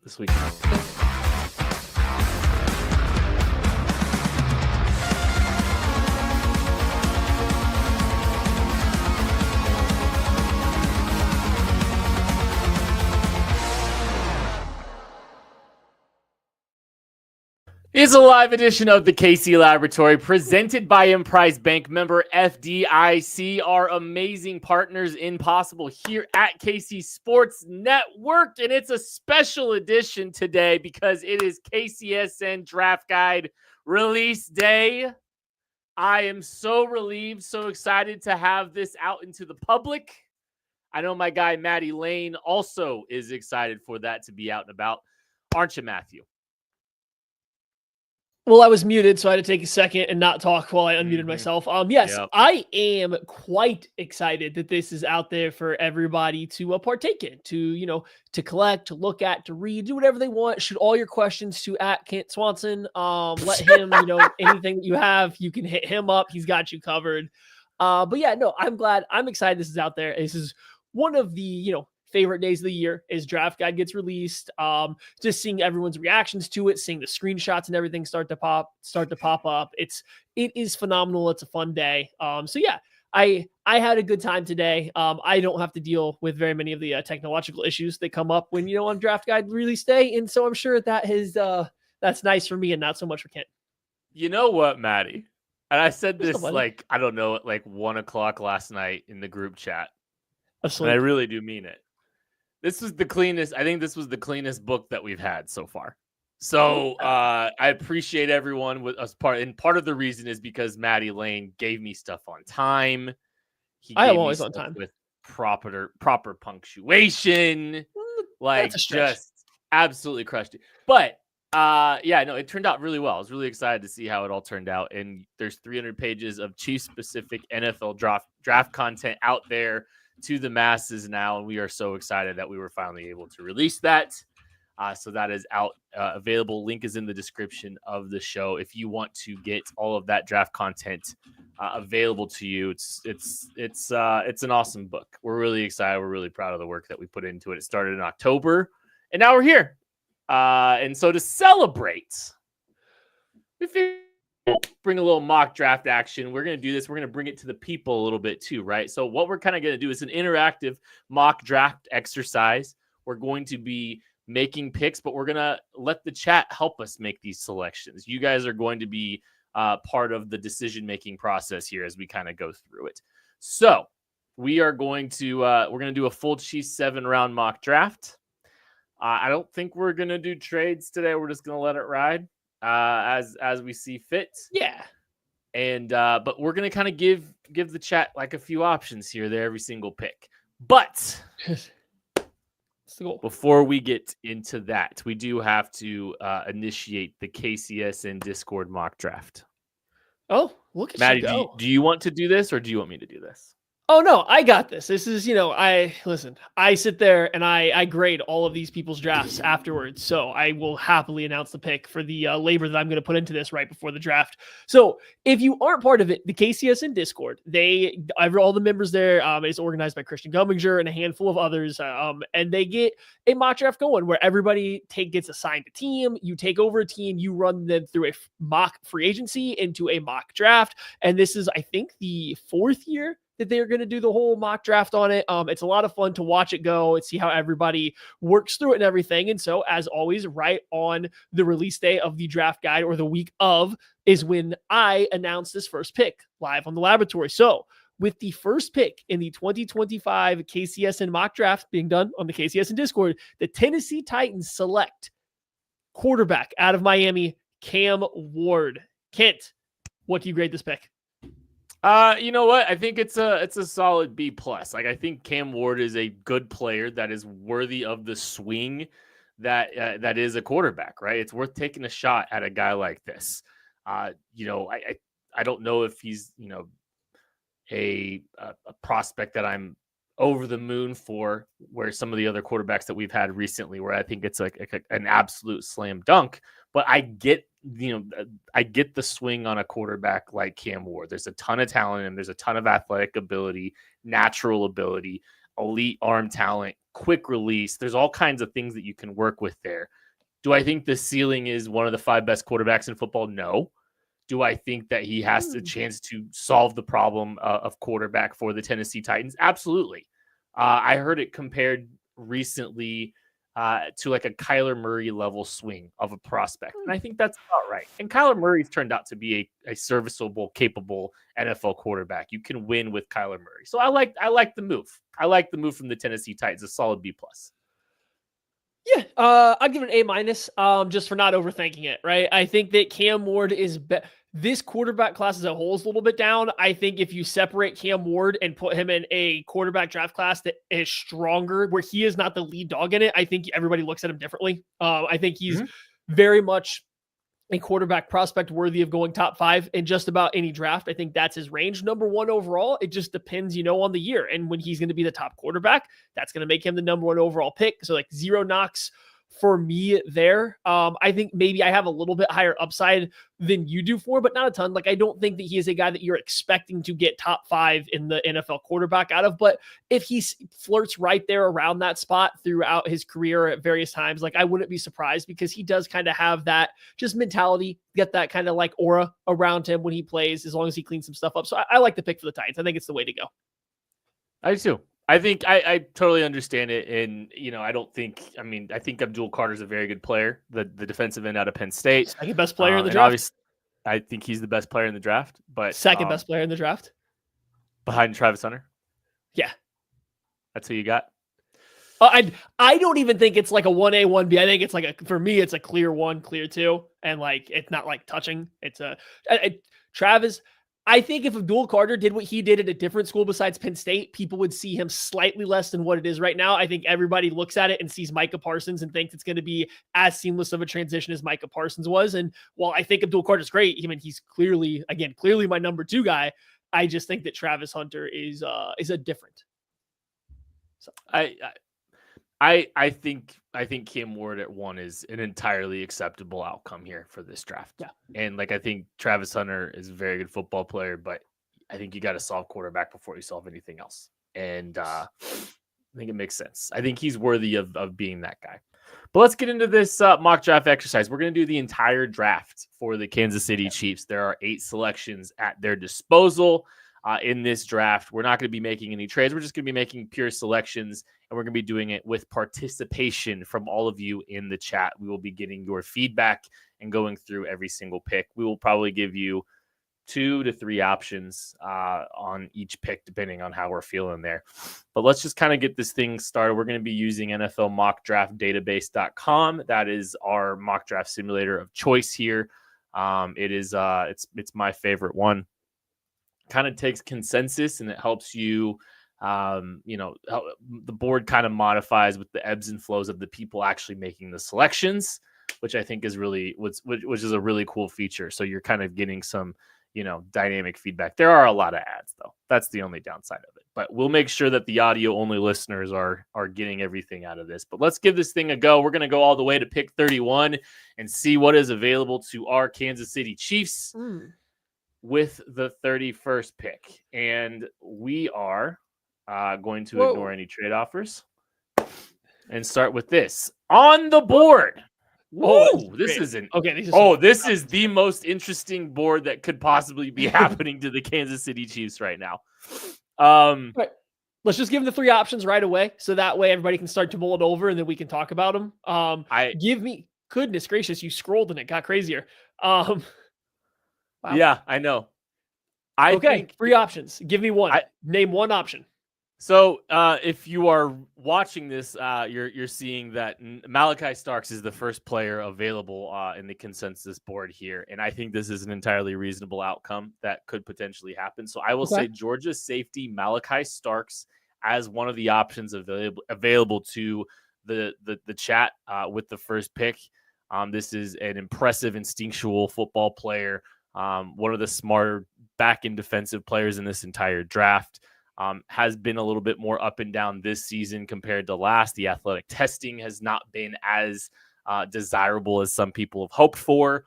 this weekend. It's a live edition of the KC Laboratory presented by Emprise Bank, member FDIC, our amazing partners in Possible here at KC Sports Network. And it's a special edition today because it is KCSN Draft Guide release day. I am so relieved, so excited to have this out into the public. I know my guy, Matt Lane, also is excited for that to be out and about. Aren't you, Matthew? Well, I was muted, so I had to take a second and not talk while I unmuted myself. Yes, yep. I am quite excited that this is out there for everybody to partake in, to collect, to look at, to read, do whatever they want. Shoot all your questions to @Kent Swanson. Let him, anything that you have, you can hit him up. He's got you covered. But yeah, no, I'm glad. I'm excited this is out there. This is one of the, favorite days of the year as Draft Guide gets released. Just seeing everyone's reactions to it, seeing the screenshots and everything start to pop up. It is phenomenal. It's a fun day. So yeah, I had a good time today. I don't have to deal with very many of the technological issues that come up when, on Draft Guide release day. And so I'm sure that's nice for me and not so much for Kent. You know what, Maddie? And I said this at 1 o'clock last night in the group chat. And I really do mean it. This was the cleanest. I think this was the cleanest book that we've had so far. So I appreciate everyone with us. Part of the reason is because Matty Lane gave me stuff on time. I am always on time with proper punctuation. Just absolutely crushed it. But it turned out really well. I was really excited to see how it all turned out. And there's 300 pages of Chiefs-specific NFL draft content out there to the masses now, and we are so excited that we were finally able to release that. So that is out, available. Link is in the description of the show if you want to get all of that draft content available to you. It's an awesome book. We're really excited. We're really proud of the work that we put into it. It started in October, and now we're here. And so to celebrate, we figured bring a little mock draft action. We're going to do this. We're going to bring it to the people a little bit too, right? So what we're kind of going to do is an interactive mock draft exercise. We're going to be making picks, but we're going to let the chat help us make these selections. You guys are going to be part of the decision-making process here as we kind of go through it. So we are going to, we're going to do a full Chiefs 7-round mock draft. I don't think we're going to do trades today. We're just going to let it ride. As we see fit. Yeah. And but we're gonna kind of give the chat like a few options here, there, every single pick. But before we get into that, we do have to initiate the KCSN Discord mock draft. Oh, look at Maddie, you go. Do you want to do this or do you want me to do this? Oh, no, I got this. This is, I sit there and I grade all of these people's drafts afterwards. So I will happily announce the pick for the labor that I'm going to put into this right before the draft. So if you aren't part of it, the KCSN Discord, all the members there, is organized by Christian Gumminger and a handful of others. And they get a mock draft going where everybody gets assigned a team. You take over a team, you run them through a mock free agency into a mock draft. And this is, I think, the 4th year that they're going to do the whole mock draft on it. It's a lot of fun to watch it go and see how everybody works through it and everything. And so, as always, right on the release day of the draft guide or the week of is when I announce this first pick live on the laboratory. So with the first pick in the 2025 KCSN mock draft being done on the KCSN Discord, the Tennessee Titans select quarterback out of Miami, Cam Ward. Kent, what do you grade this pick? You know what? I think it's a solid B+. Like, I think Cam Ward is a good player that is worthy of the swing that is a quarterback, right? It's worth taking a shot at a guy like this. I don't know if he's, a prospect that I'm over the moon for, where some of the other quarterbacks that we've had recently, where I think it's like an absolute slam dunk. But I get the swing on a quarterback like Cam Ward. There's a ton of talent in him. There's a ton of athletic ability, natural ability, elite arm talent, quick release. There's all kinds of things that you can work with there. Do I think the ceiling is one of the 5 best quarterbacks in football? No. Do I think that he has a chance to solve the problem of quarterback for the Tennessee Titans? Absolutely. I heard it compared recently to like a Kyler Murray level swing of a prospect. And I think that's about right. And Kyler Murray's turned out to be a serviceable, capable NFL quarterback. You can win with Kyler Murray. So I like the move. I like the move from the Tennessee Titans, a solid B+. Yeah, I'd give it an A-, just for not overthinking it, right? I think that Cam Ward is this quarterback class as a whole is a little bit down. I think if you separate Cam Ward and put him in a quarterback draft class that is stronger, where he is not the lead dog in it, I think everybody looks at him differently. I think he's very much a quarterback prospect worthy of going top 5 in just about any draft. I think that's his range. Number 1 overall, it just depends, on the year. And when he's going to be the top quarterback, that's going to make him the number 1 overall pick. So like zero knocks for me there. I think maybe I have a little bit higher upside than you do for, but not a ton. Like, I don't think that he is a guy that you're expecting to get top 5 in the NFL quarterback out of, but if he flirts right there around that spot throughout his career at various times, like I wouldn't be surprised, because he does kind of have that just mentality, get that kind of like aura around him when he plays, as long as he cleans some stuff up. So I like the pick for the Titans. I think it's the way to go. I do too. I think I totally understand it. And, I think Abdul Carter's a very good player, the defensive end out of Penn State. Second best player in the draft. Obviously, I think he's the best player in the draft, but second best player in the draft behind Travis Hunter. Yeah. That's who you got. I don't even think it's like a 1A, 1B. I think it's like for me, it's a clear 1, clear 2. And like, it's not like touching. It's Travis. I think if Abdul Carter did what he did at a different school besides Penn State, people would see him slightly less than what it is right now. I think everybody looks at it and sees Micah Parsons and thinks it's going to be as seamless of a transition as Micah Parsons was. And while I think Abdul Carter's great, he's clearly my number 2 guy. I just think that Travis Hunter is a different. So I think Cam Ward at 1 is an entirely acceptable outcome here for this draft. Yeah. And I think Travis Hunter is a very good football player, but I think you got to solve quarterback before you solve anything else. And I think it makes sense. I think he's worthy of being that guy. But let's get into this mock draft exercise. We're going to do the entire draft for the Kansas City Chiefs. There are 8 selections at their disposal in this draft. We're not going to be making any trades. We're just going to be making pure selections, and we're going to be doing it with participation from all of you in the chat. We will be getting your feedback and going through every single pick. We will probably give you 2 to 3 options on each pick, depending on how we're feeling there. But let's just kind of get this thing started. We're going to be using NFL mockdraftdatabase.com. That is our mock draft simulator of choice here. It's my favorite one. Kind of takes consensus and it helps you, the board kind of modifies with the ebbs and flows of the people actually making the selections, which I think is which is a really cool feature. So you're kind of getting some, dynamic feedback. There are a lot of ads though. That's the only downside of it, but we'll make sure that the audio only listeners are getting everything out of this. But let's give this thing a go. We're going to go all the way to pick 31 and see what is available to our Kansas City Chiefs. With the 31st pick. And we are going to ignore any trade offers and start with this. On the board. This is the most interesting board that could possibly be happening to the Kansas City Chiefs right now. Right. Let's just give them the 3 options right away. So that way everybody can start to mull it over and then we can talk about them. Goodness gracious, you scrolled and it got crazier. Wow. Yeah, I know. I think 3 options. Give me one. Name one option. So if you are watching this, you're seeing that Malachi Starks is the first player available in the consensus board here. And I think this is an entirely reasonable outcome that could potentially happen. So I will say Georgia safety Malachi Starks as one of the options available to the chat with the first pick. This is an impressive instinctual football player. One of the smarter back-end defensive players in this entire draft. Has been a little bit more up and down this season compared to last. The athletic testing has not been as desirable as some people have hoped for,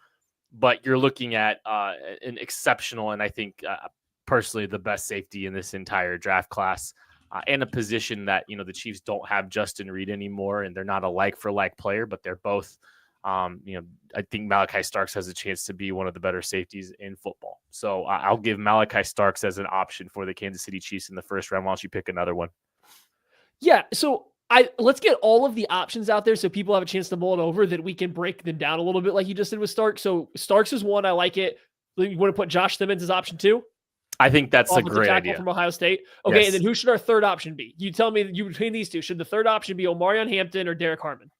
but you're looking at an exceptional and I think personally the best safety in this entire draft class. and a position that, the Chiefs don't have Justin Reed anymore, and they're not a like for like player, but they're both, I think Malachi Starks has a chance to be one of the better safeties in football. So I'll give Malachi Starks as an option for the Kansas City Chiefs in the first round. Why don't you pick another one? Yeah. So let's get all of the options out there so people have a chance to mull it over, that we can break them down a little bit like you just did with Starks. So Starks is one. I like it. You want to put Josh Simmons as option 2? I think that's a great idea. From Ohio State. Okay, yes. And then who should our third option be? You tell me between these two. Should the third option be Omarion Hampton or Derek Harmon?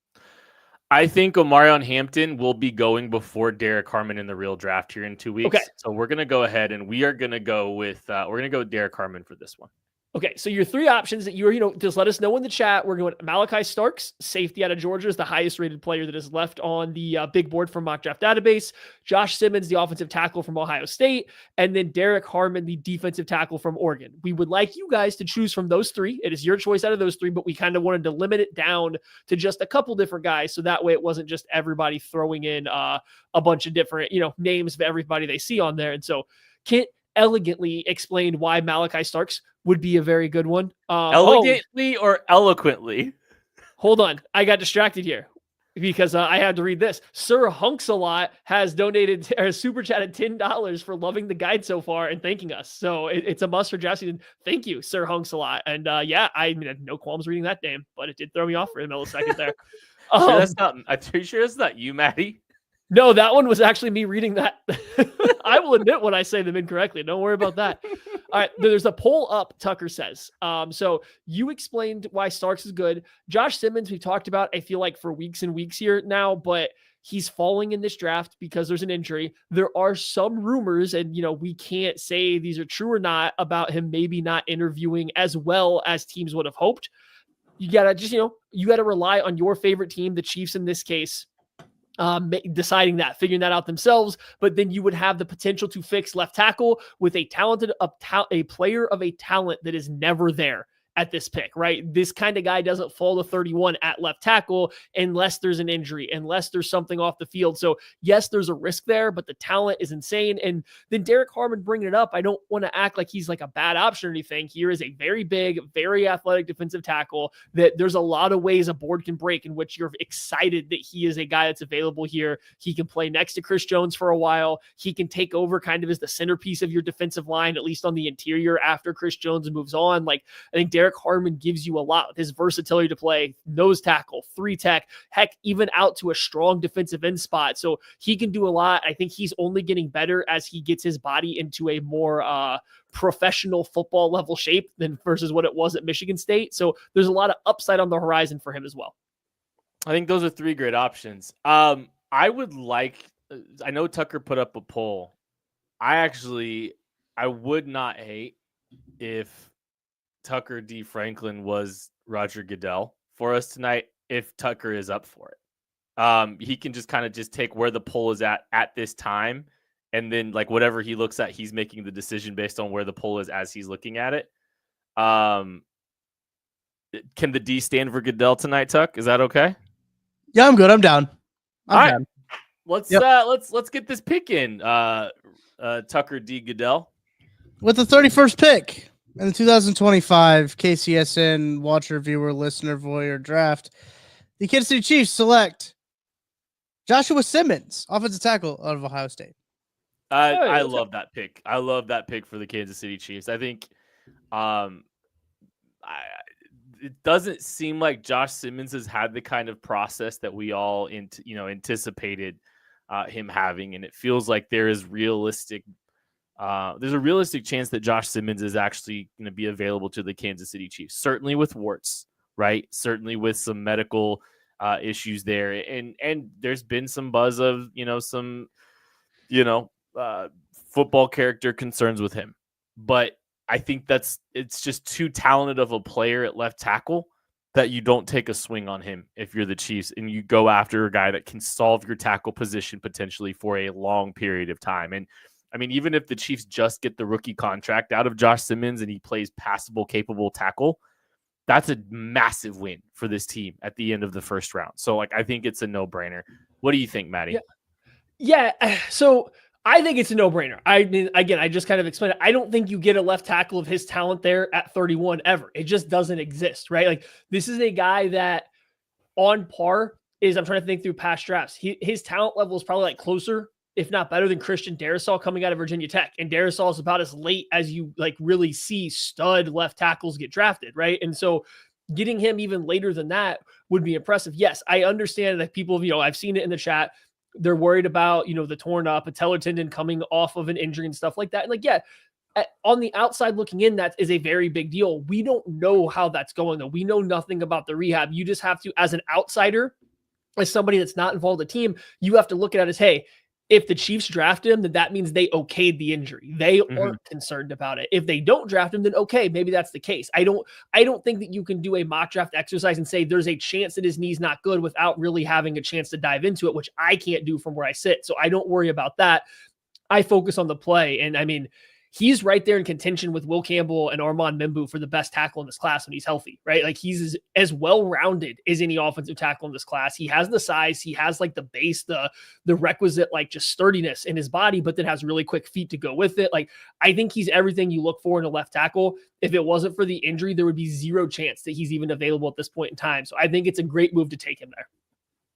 I think Omarion Hampton will be going before Derek Harmon in the real draft here in 2 weeks. Okay. So we're going to go ahead and we are going to go with Derek Harmon for this one. Okay, so your three options that you're, just let us know in the chat. We're going Malachi Starks, safety out of Georgia, is the highest rated player that is left on the big board from Mock Draft Database. Josh Simmons, the offensive tackle from Ohio State. And then Derek Harmon, the defensive tackle from Oregon. We would like you guys to choose from those three. It is your choice out of those three, but we kind of wanted to limit it down to just a couple different guys. So that way it wasn't just everybody throwing in a bunch of different, names of everybody they see on there. And so Kent elegantly explained why Malachi Starks would be a very good one. Elegantly or eloquently? Hold on. I got distracted here because I had to read this. Sir Hunks-a-lot has donated or super chatted $10 for loving the guide so far and thanking us. So it's a must for draft season. Thank you, Sir Hunks-a-lot. And I had no qualms reading that name, but it did throw me off for a millisecond there. I'm pretty sure it's not you, Maddie. No, that one was actually me reading that. I will admit when I say them incorrectly. Don't worry about that. All right. There's a poll up, Tucker says. So you explained why Starks is good. Josh Simmons, we talked about, I feel like for weeks and weeks here now, but he's falling in this draft because there's an injury. There are some rumors, and, we can't say these are true or not, about him maybe not interviewing as well as teams would have hoped. You got to just, you got to rely on your favorite team, the Chiefs in this case, figuring that out themselves. But then you would have the potential to fix left tackle with a player of a talent that is never there at this pick, right? This kind of guy doesn't fall to 31 at left tackle unless there's an injury, unless there's something off the field. So yes, there's a risk there, but the talent is insane. And then Derek Harmon bringing it up, I don't want to act like he's like a bad option or anything. Here is a very big, very athletic defensive tackle that there's a lot of ways a board can break in which you're excited that he is a guy that's available here. He can play next to Chris Jones for a while. He can take over kind of as the centerpiece of your defensive line, at least on the interior after Chris Jones moves on. Like, I think Derek Harmon gives you a lot with his versatility to play nose tackle, 3 tech, heck, even out to a strong defensive end spot. So he can do a lot. I think he's only getting better as he gets his body into a more professional football level shape than versus what it was at Michigan State. So there's a lot of upside on the horizon for him as well. I think those are 3 great options. I know Tucker put up a poll. I would not hate if Tucker D. Franklin was Roger Goodell for us tonight if Tucker is up for it. He can just kind of take where the poll is at this time, and then like whatever he looks at, he's making the decision based on where the poll is as he's looking at it. Can the D stand for Goodell tonight, Tuck? Is that okay? Yeah, I'm good. I'm down. I'm down. Let's get this pick in. Tucker D. Goodell with the 31st pick. In the 2025 KCSN Watcher, Viewer, Listener, Voyeur Draft, the Kansas City Chiefs select Joshua Simmons, offensive tackle out of Ohio State. I love that pick. I love that pick for the Kansas City Chiefs. I think it doesn't seem like Josh Simmons has had the kind of process that we all anticipated him having, and it feels like there's a realistic chance that Josh Simmons is actually going to be available to the Kansas City Chiefs. Certainly with warts, right? Certainly with some medical issues there, and there's been some buzz of some football character concerns with him. But I think it's just too talented of a player at left tackle that you don't take a swing on him if you're the Chiefs and you go after a guy that can solve your tackle position potentially for a long period of time. And I mean, even if the Chiefs just get the rookie contract out of Josh Simmons and he plays passable, capable tackle, that's a massive win for this team at the end of the first round. So, I think it's a no-brainer. What do you think, Maddie? Yeah. So I think it's a no-brainer. I mean, again, I just kind of explained it. I don't think you get a left tackle of his talent there at 31 ever. It just doesn't exist, right? Like, this is a guy that on par is, I'm trying to think through past drafts. His talent level is probably like closer, if not better, than Christian Darrisaw coming out of Virginia Tech. And Darrisaw is about as late as you like really see stud left tackles get drafted, right? And so getting him even later than that would be impressive. Yes, I understand that people, I've seen it in the chat. They're worried about, the torn up patellar tendon coming off of an injury and stuff like that. And like, yeah, on the outside looking in, that is a very big deal. We don't know how that's going, though. We know nothing about the rehab. You just have to, as an outsider, as somebody that's not involved in the team, you have to look at it as, hey, if the Chiefs draft him, then that means they okayed the injury. They aren't concerned about it. If they don't draft him, then okay, maybe that's the case. I don't think that you can do a mock draft exercise and say there's a chance that his knee's not good without really having a chance to dive into it, which I can't do from where I sit. So I don't worry about that. I focus on the play. And I mean, he's right there in contention with Will Campbell and Armand Membu for the best tackle in this class when he's healthy, right? Like, he's as well-rounded as any offensive tackle in this class. He has the size, he has like the base, the requisite like just sturdiness in his body, but then has really quick feet to go with it. Like, I think he's everything you look for in a left tackle. If it wasn't for the injury, there would be zero chance that he's even available at this point in time. So I think it's a great move to take him there.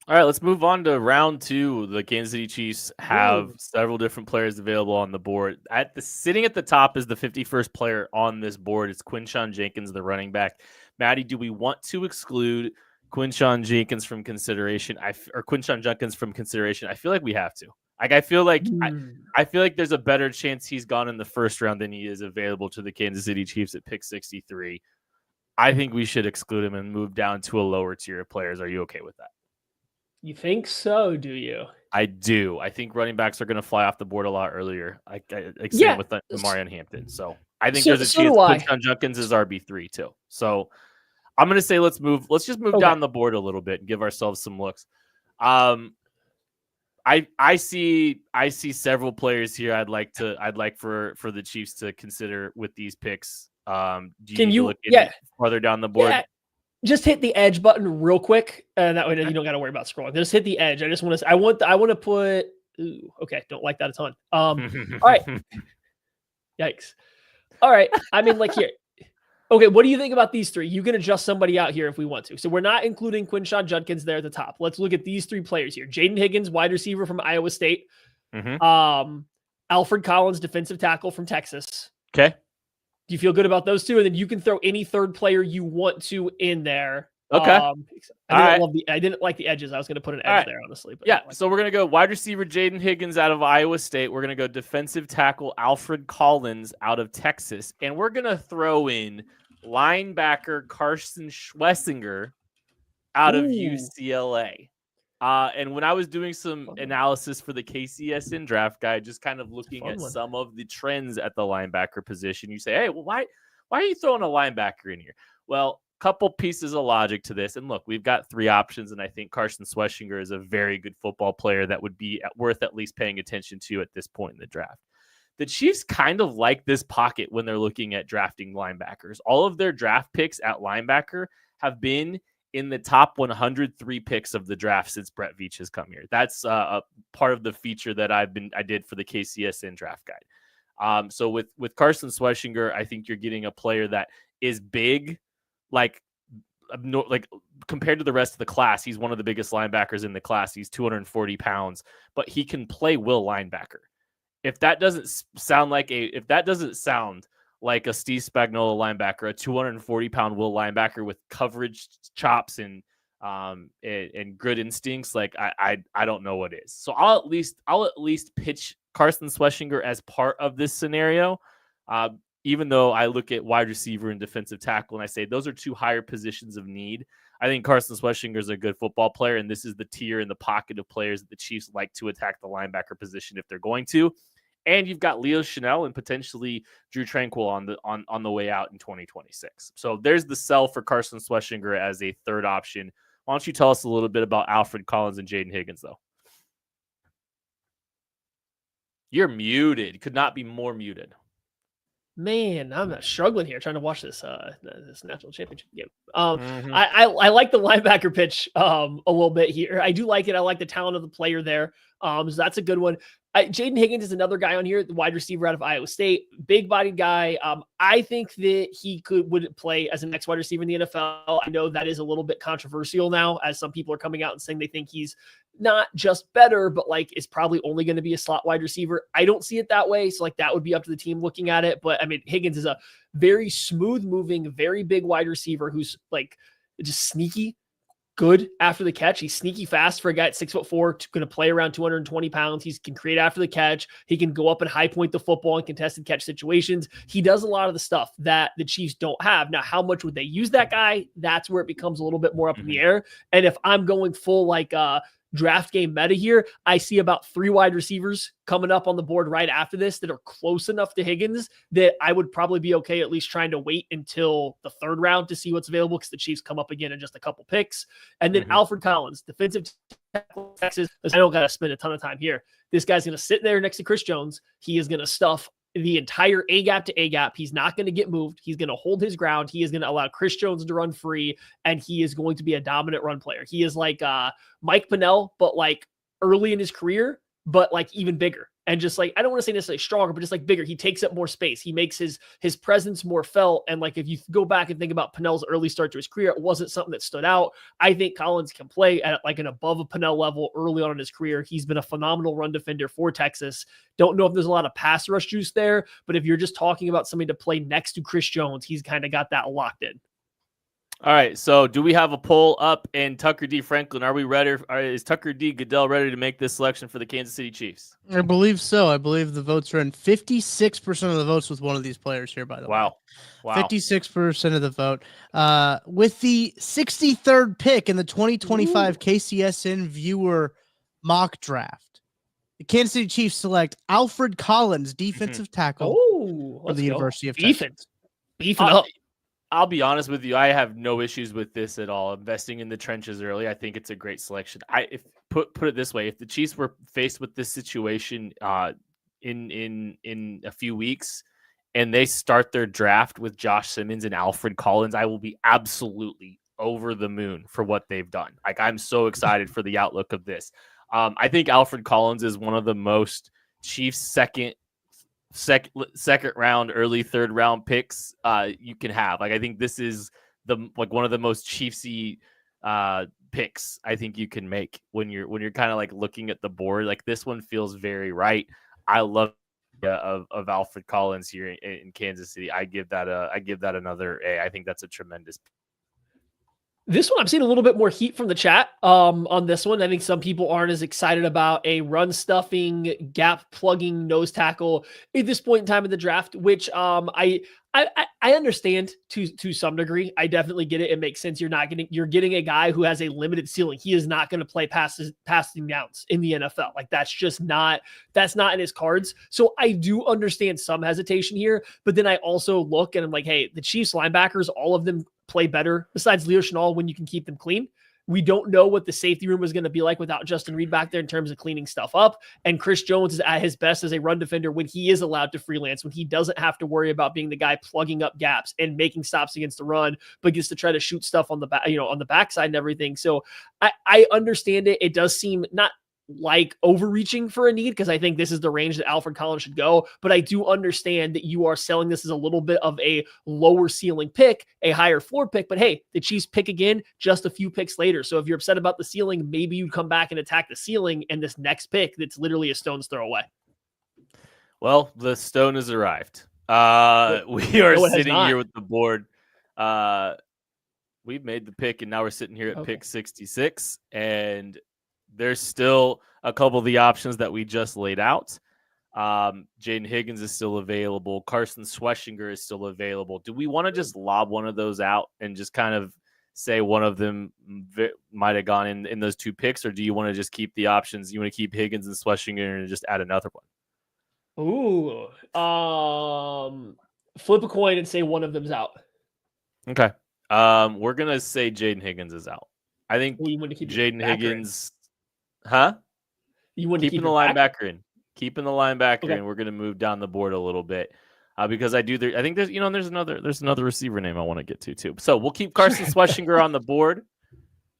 All right, let's move on to round 2. The Kansas City Chiefs have several different players available on the board. Sitting at the top is the 51st player on this board. It's Quinshon Jenkins, the running back. Maddie, do we want to exclude Quinshon Jenkins from consideration? Quinshon Jenkins from consideration? I feel like we have to. I feel like there's a better chance he's gone in the first round than he is available to the Kansas City Chiefs at pick 63. I think we should exclude him and move down to a lower tier of players. Are you okay with that? You think so, do you? I do. I think running backs are going to fly off the board a lot earlier. With Marion Hampton. So I think there's a chance Quinshon Jenkins is RB3 too. So I'm going to say let's just move down the board a little bit and give ourselves some looks. I see several players here I'd like for the Chiefs to consider with these picks. Can you look further down the board? Yeah. Just hit the edge button real quick, and that way you don't got to worry about scrolling. Just hit the edge. I want to put. Ooh, okay, don't like that a ton. All right. Yikes. All right. I mean, like here. Okay, what do you think about these three? You can adjust somebody out here if we want to. So we're not including Quinshon Jenkins there at the top. Let's look at these three players here. Jaden Higgins, wide receiver from Iowa State. Alfred Collins, defensive tackle from Texas. Okay. Do you feel good about those two? And then you can throw any third player you want to in there. Okay. I didn't like the edges. I was going to put an edge there, honestly. But so we're going to go wide receiver Jaden Higgins out of Iowa State. We're going to go defensive tackle Alfred Collins out of Texas. And we're going to throw in linebacker Carson Schlesinger out of UCLA. And when I was doing some analysis for the KCSN Draft Guide, just kind of looking at some of the trends at the linebacker position, you say, hey, well, why are you throwing a linebacker in here? Well, couple pieces of logic to this. And look, we've got 3 options, and I think Carson Schlesinger is a very good football player that would be worth at least paying attention to at this point in the draft. The Chiefs kind of like this pocket when they're looking at drafting linebackers. All of their draft picks at linebacker have been in the top 103 picks of the draft since Brett Veach has come here. That's a part of the feature that I did for the KCSN Draft Guide. So with Carson Schlesinger, I think you're getting a player that is big, like compared to the rest of the class. He's one of the biggest linebackers in the class. He's 240 pounds, but he can play will linebacker. If that doesn't sound like a Steve Spagnuolo linebacker, a 240-pound will linebacker with coverage chops and good instincts, like I don't know what is. So I'll at least pitch Carson Schlesinger as part of this scenario, even though I look at wide receiver and defensive tackle and I say those are 2 higher positions of need. I think Carson Schlesinger is a good football player, and this is the tier in the pocket of players that the Chiefs like to attack the linebacker position if they're going to. And you've got Leo Chanel and potentially Drew Tranquill on the way out in 2026. So there's the sell for Carson Schlesinger as a third option. Why don't you tell us a little bit about Alfred Collins and Jaden Higgins, though? You're muted. Could not be more muted. Man, I'm struggling here trying to watch this national championship game. I like the linebacker pitch a little bit here. I do like it. I like the talent of the player there. So that's a good one. Jaden Higgins is another guy on here, the wide receiver out of Iowa State, big bodied guy. I think that he would play as a next wide receiver in the NFL. I know that is a little bit controversial now, as some people are coming out and saying they think he's not just better, but like is probably only going to be a slot wide receiver. I don't see it that way. So like that would be up to the team looking at it. But I mean, Higgins is a very smooth moving, very big wide receiver who's like just sneaky good after the catch. He's sneaky fast for a guy at 6'4", going to play around 220 pounds. He can create after the catch. He can go up and high point the football in contested catch situations. He does a lot of the stuff that the Chiefs don't have. Now, how much would they use that guy? That's where it becomes a little bit more up in the air. And if I'm going full like draft game meta here, I see about 3 wide receivers coming up on the board right after this that are close enough to Higgins that I would probably be okay at least trying to wait until the 3rd round to see what's available, because the Chiefs come up again in just a couple picks. And then Alfred Collins, defensive tackle, Texas. I don't got to spend a ton of time here. This guy's going to sit there next to Chris Jones. He is going to stuff the entire A-gap to A-gap. He's not going to get moved. He's going to hold his ground. He is going to allow Chris Jones to run free, and he is going to be a dominant run player. He is like Mike Pennell, but like early in his career, but like even bigger. And just like, I don't want to say necessarily stronger, but just like bigger. He takes up more space. He makes his presence more felt. And like, if you go back and think about Pennell's early start to his career, it wasn't something that stood out. I think Collins can play at like an above a Pennell level early on in his career. He's been a phenomenal run defender for Texas. Don't know if there's a lot of pass rush juice there, but if you're just talking about somebody to play next to Chris Jones, he's kind of got that locked in. All right, so do we have a poll up? And Tucker D. Franklin, are we ready? Is Tucker D. Goodell ready to make this selection for the Kansas City Chiefs? I believe so. I believe the votes are in. 56% of the votes with one of these players here, by the way. Wow. 56% of the vote. With the 63rd pick in the 2025 KCSN Viewer Mock Draft, the Kansas City Chiefs select Alfred Collins, defensive tackle for the University of Texas. Beefing up. I'll be honest with you. I have no issues with this at all. Investing in the trenches early, I think it's a great selection. Put it this way: if the Chiefs were faced with this situation in a few weeks, and they start their draft with Josh Simmons and Alfred Collins, I will be absolutely over the moon for what they've done. Like, I'm so excited for the outlook of this. I think Alfred Collins is one of the most Chiefs second round, early 3rd round picks you can have. Like, I think this is one of the most Chiefsy picks I think you can make when you're kind of like looking at the board. Like, this one feels very right. I love of Alfred Collins here in Kansas City. I give that another A. I think that's a tremendous pick. This one, I'm seeing a little bit more heat from the chat on this one. I think some people aren't as excited about a run stuffing, gap plugging nose tackle at this point in time in the draft, which I understand to some degree. I definitely get it. It makes sense. You're getting a guy who has a limited ceiling. He is not going to play passing downs in the NFL. Like, that's not in his cards. So I do understand some hesitation here, but then I also look and I'm like, hey, the Chiefs linebackers, all of them play better besides Leo Chenal when you can keep them clean. We don't know what the safety room is going to be like without Justin Reed back there in terms of cleaning stuff up. And Chris Jones is at his best as a run defender when he is allowed to freelance, when he doesn't have to worry about being the guy plugging up gaps and making stops against the run, but gets to try to shoot stuff on the back, on the backside and everything. So I understand it. It does seem not like overreaching for a need, because I think this is the range that Alfred Collins should go. But I do understand that you are selling this as a little bit of a lower ceiling pick, a higher floor pick. But hey, the Chiefs pick again just a few picks later. So if you're upset about the ceiling, maybe you'd come back and attack the ceiling and this next pick that's literally a stone's throw away. Well, the stone has arrived. We are sitting here with the board. We've made the pick, and now we're sitting here at pick 66, and there's still a couple of the options that we just laid out. Jaden Higgins is still available. Carson Schweschinger is still available. Do we want to just lob one of those out and just kind of say one of them might have gone in those 2 picks, or do you want to just keep the options? You want to keep Higgins and Schweschinger and just add another one? Ooh. Flip a coin and say one of them's out. Okay. We're going to say Jaden Higgins is out. I think Jaden Higgins... Huh? You want keeping the linebacker in? Keeping the linebacker in. We're going to move down the board a little bit because I think there's another receiver name I want to get to too. So we'll keep Carson Schweschinger on the board.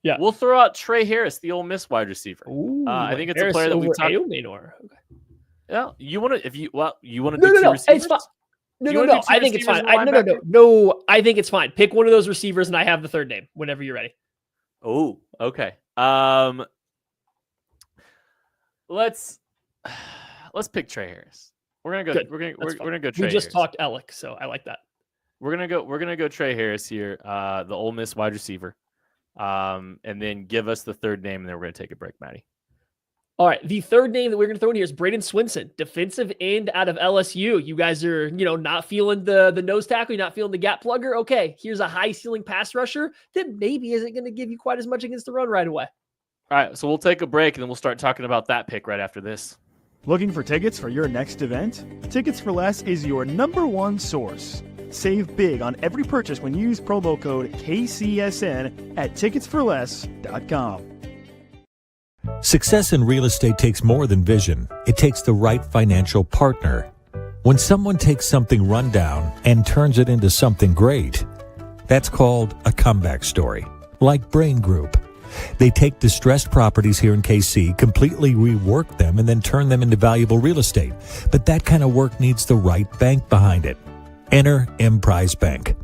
Yeah. We'll throw out Trey Harris, the Ole Miss wide receiver. Ooh, I think it's Harris a player that we over talked. Maynor. Okay. Yeah, you want to you want to No, do no, two no. receivers? It's fine. Do you No, wanna do no. two I think it's receivers fine. and a linebacker? No. I think it's fine. Pick one of those receivers, and I have the third name whenever you're ready. Oh, okay. Let's pick Trey Harris. We're gonna go. Good. We're gonna That's fine. go Trey. We just Harris. talked Alec, so I like that. We're gonna go Trey Harris here, the Ole Miss wide receiver, and then give us the third name, and then we're gonna take a break, Maddie. All right, the third name that we're going to throw in here is Braden Swanson, defensive end out of LSU. You guys are, not feeling the nose tackle, you're not feeling the gap plugger. Okay, here's a high ceiling pass rusher that maybe isn't going to give you quite as much against the run right away. All right, so we'll take a break, and then we'll start talking about that pick right after this. Looking for tickets for your next event? Tickets for Less is your #1 source. Save big on every purchase when you use promo code KCSN at ticketsforless.com. Success in real estate takes more than vision. It takes the right financial partner. When someone takes something rundown and turns it into something great, that's called a comeback story, like Brain Group. They take distressed properties here in KC, completely rework them, and then turn them into valuable real estate. But that kind of work needs the right bank behind it. Enter Emprise Bank.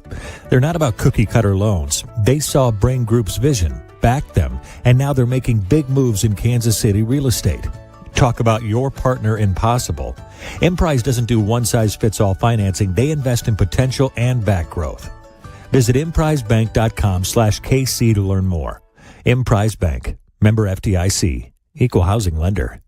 They're not about cookie-cutter loans. They saw Brain Group's vision, backed them, and now they're making big moves in Kansas City real estate. Talk about your partner in possible. Emprise doesn't do one-size-fits-all financing. They invest in potential and back growth. Visit emprisebank.com/KC to learn more. Emprise Bank, member FDIC, equal housing lender.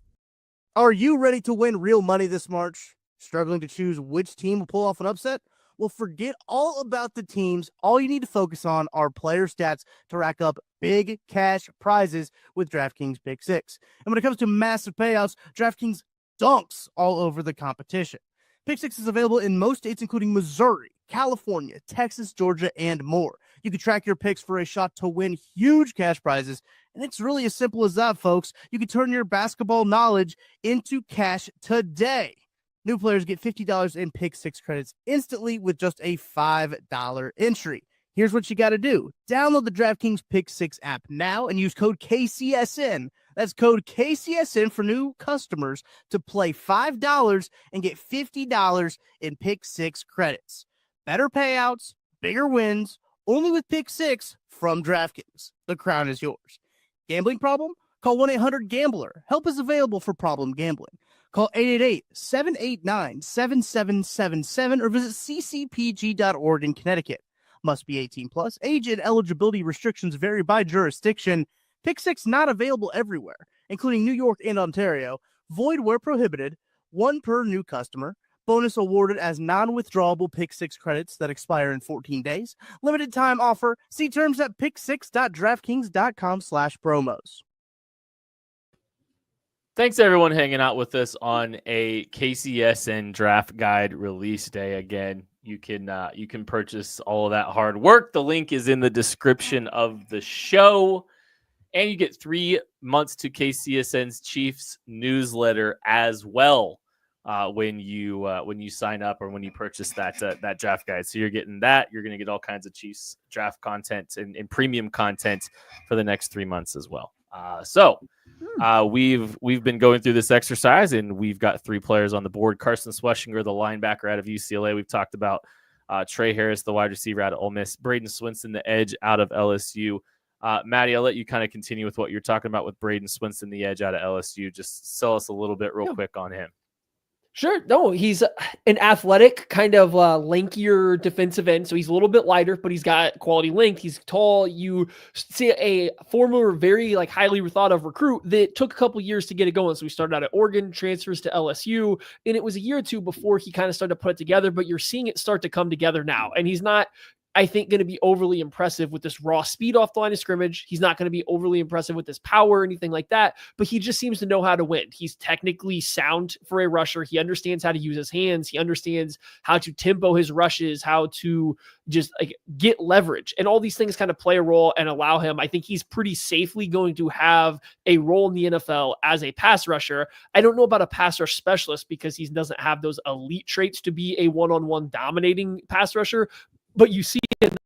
Are you ready to win real money this March? Struggling to choose which team will pull off an upset? Well, forget all about the teams. All you need to focus on are player stats to rack up big cash prizes with DraftKings Pick 6. And when it comes to massive payouts, DraftKings dunks all over the competition. Pick 6 is available in most states, including Missouri, California, Texas, Georgia, and more. You can track your picks for a shot to win huge cash prizes. And it's really as simple as that, folks. You can turn your basketball knowledge into cash today. New players get $50 in Pick 6 credits instantly with just a $5 entry. Here's what you got to do. Download the DraftKings Pick 6 app now and use code KCSN. That's code KCSN for new customers to play $5 and get $50 in Pick 6 credits. Better payouts, bigger wins, only with Pick 6 from DraftKings. The crown is yours. Gambling problem? Call 1-800-GAMBLER. Help is available for problem gambling. Call 888-789-7777 or visit ccpg.org in Connecticut. Must be 18 plus. Age and eligibility restrictions vary by jurisdiction. Pick 6 not available everywhere, including New York and Ontario. Void where prohibited. 1 per new customer. Bonus awarded as non-withdrawable Pick 6 credits that expire in 14 days. Limited time offer. See terms at pick6.draftkings.com/promos. Thanks everyone hanging out with us on a KCSN Draft Guide release day. Again, you can purchase all of that hard work. The link is in the description of the show, and you get 3 months to KCSN's Chiefs newsletter as well when you sign up or when you purchase that draft guide. So you're getting that. You're going to get all kinds of Chiefs draft content and premium content for the next 3 months as well. We've been going through this exercise, and we've got 3 players on the board. Carson Sweshinger, the linebacker out of UCLA. We've talked about Trey Harris, the wide receiver out of Ole Miss. Braden Swanson, the edge out of LSU. Maddie, I'll let you kind of continue with what you're talking about with Braden Swanson, the edge out of LSU. Just sell us a little bit real quick on him. Sure. No, he's an athletic, kind of lankier defensive end. So he's a little bit lighter, but he's got quality length. He's tall. You see a former, very highly thought of recruit that took a couple years to get it going. So he started out at Oregon, transfers to LSU, and it was a year or two before he kind of started to put it together, but you're seeing it start to come together now. And he's not, I think, going to be overly impressive with this raw speed off the line of scrimmage. He's not going to be overly impressive with his power or anything like that, but he just seems to know how to win. He's technically sound for a rusher. He understands how to use his hands. He understands how to tempo his rushes, how to just get leverage, and all these things kind of play a role and allow him. I think he's pretty safely going to have a role in the NFL as a pass rusher. I don't know about a pass rush specialist because he doesn't have those elite traits to be a one-on-one dominating pass rusher, but you see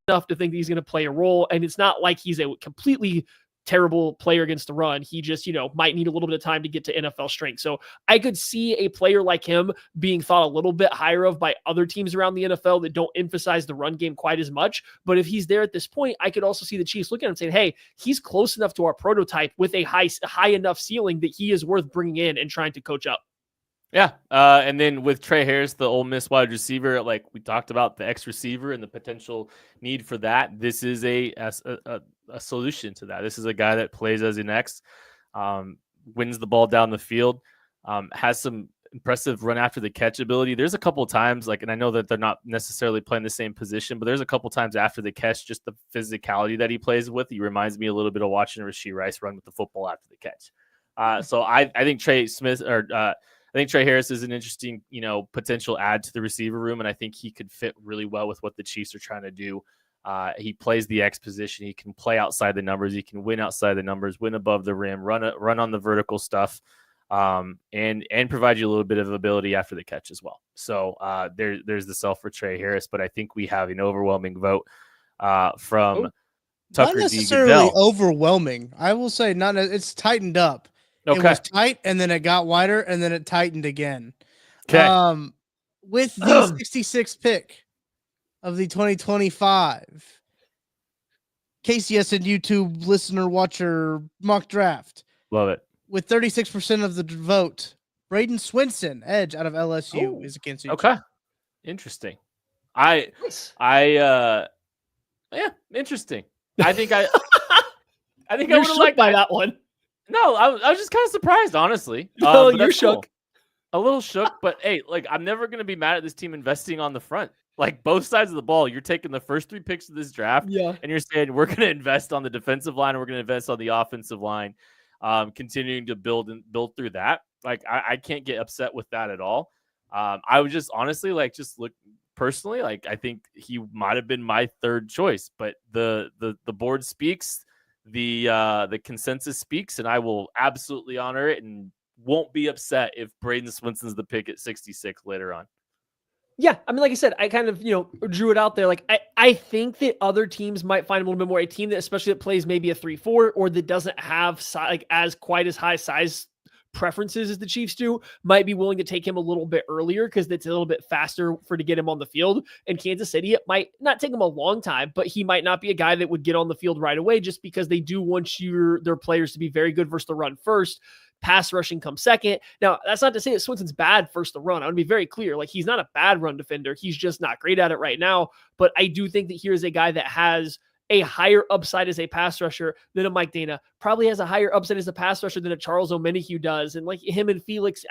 enough to think that he's going to play a role. And it's not like he's a completely terrible player against the run. He just, might need a little bit of time to get to NFL strength. So I could see a player like him being thought a little bit higher of by other teams around the NFL that don't emphasize the run game quite as much. But if he's there at this point, I could also see the Chiefs looking at him and saying, hey, he's close enough to our prototype with a high enough ceiling that he is worth bringing in and trying to coach up. Yeah. And then with Trey Harris, the Ole Miss wide receiver, like we talked about the X receiver and the potential need for that. This is a solution to that. This is a guy that plays as an X, wins the ball down the field, has some impressive run after the catch ability. There's a couple of times, and I know that they're not necessarily playing the same position, but there's a couple of times after the catch, just the physicality that he plays with. He reminds me a little bit of watching Rashee Rice run with the football after the catch. So I think I think Trey Harris is an interesting, potential add to the receiver room, and I think he could fit really well with what the Chiefs are trying to do. He plays the X position. He can play outside the numbers. He can win outside the numbers, win above the rim, run on the vertical stuff, and provide you a little bit of ability after the catch as well. So there's the sell for Trey Harris, but I think we have an overwhelming vote from Tucker not D. necessarily Goodell. Overwhelming. I will say it's tightened up. Okay. It was tight, and then it got wider, and then it tightened again. Okay. With the 66th pick of the 2025 KCSN YouTube listener watcher mock draft. Love it. With 36% of the vote, Braden Swanson, edge out of LSU, is a Kansas City. Okay. Interesting. Interesting. I think I would have liked by that one. No, I was just kind of surprised, honestly. No, you're shook. A little shook, but hey, I'm never going to be mad at this team investing on the front. Both sides of the ball, you're taking the first 3 picks of this draft, and you're saying we're going to invest on the defensive line, and we're going to invest on the offensive line, continuing to build through that. I can't get upset with that at all. I would just honestly just look personally. I think he might have been my third choice, but the board speaks. The consensus speaks, and I will absolutely honor it and won't be upset if Braden Swanson's the pick at 66 later on. Yeah, I mean, like I said, I kind of, drew it out there. I think that other teams might find a little bit more, a team that especially that plays maybe a 3-4 or that doesn't have as quite as high size preferences as the Chiefs do, might be willing to take him a little bit earlier because it's a little bit faster to get him on the field. And Kansas City, it might not take him a long time, but he might not be a guy that would get on the field right away just because they do want their players to be very good versus the run first. Pass rushing comes second. Now, that's not to say that Swanson's bad versus the run. I want to be very clear. He's not a bad run defender. He's just not great at it right now. But I do think that here's a guy that has a higher upside as a pass rusher than a Mike Dana, probably has a higher upside as a pass rusher than a Charles Omenihu does. And him and Felix,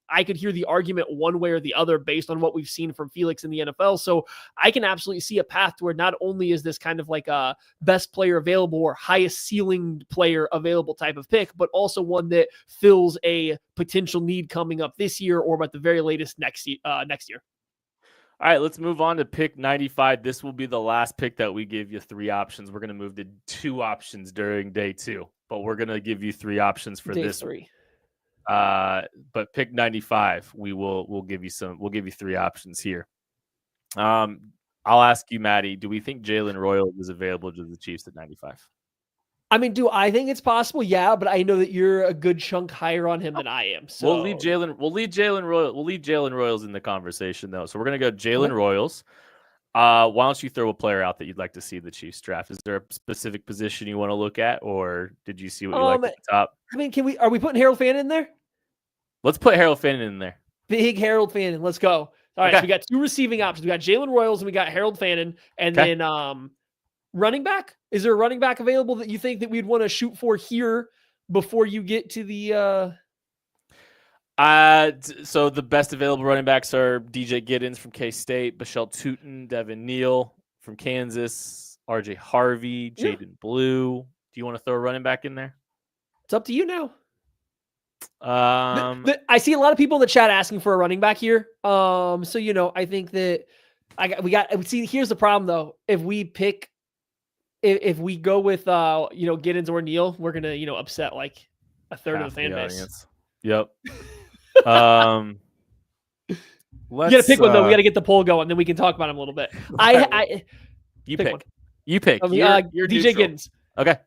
I could hear the argument one way or the other based on what we've seen from Felix in the NFL. So I can absolutely see a path to where not only is this kind of a best player available or highest ceiling player available type of pick, but also one that fills a potential need coming up this year or at the very latest next year. All right, let's move on to pick 95. This will be the last pick that we give you 3 options. We're going to move to 2 options during day 2, but we're going to give you 3 options for day this 3. But pick 95, we'll give you 3 options here. I'll ask you, Maddie, do we think Jalen Royals is available to the Chiefs at 95? I mean, do I think it's possible? Yeah, but I know that you're a good chunk higher on him than I am. So we'll leave Jalen Royals in the conversation though. So we're gonna go Jalen Royals. Why don't you throw a player out that you'd like to see the Chiefs draft? Is there a specific position you want to look at, or did you see what you like at the top? I mean, are we putting Harold Fannin in there? Let's put Harold Fannin in there. Big Harold Fannin. Let's go. All right, so we got 2 receiving options. We got Jalen Royals and we got Harold Fannin, and then running back. Is there a running back available that you think that we'd want to shoot for here before you get to the So the best available running backs are DJ Giddens from K-State, Bashel Tootin, Devin Neal from Kansas, RJ Harvey, Jaden Blue. Do you want to throw a running back in there? It's up to you now. I see a lot of people in the chat asking for a running back here. So I think that here's the problem though. If we go with Giddens or Neal, we're gonna upset a third of the fan base. Audience. Yep. You gotta pick one though. We gotta get the poll going, then we can talk about him a little bit. You pick. You pick. You're you're DJ neutral. Giddens. Okay.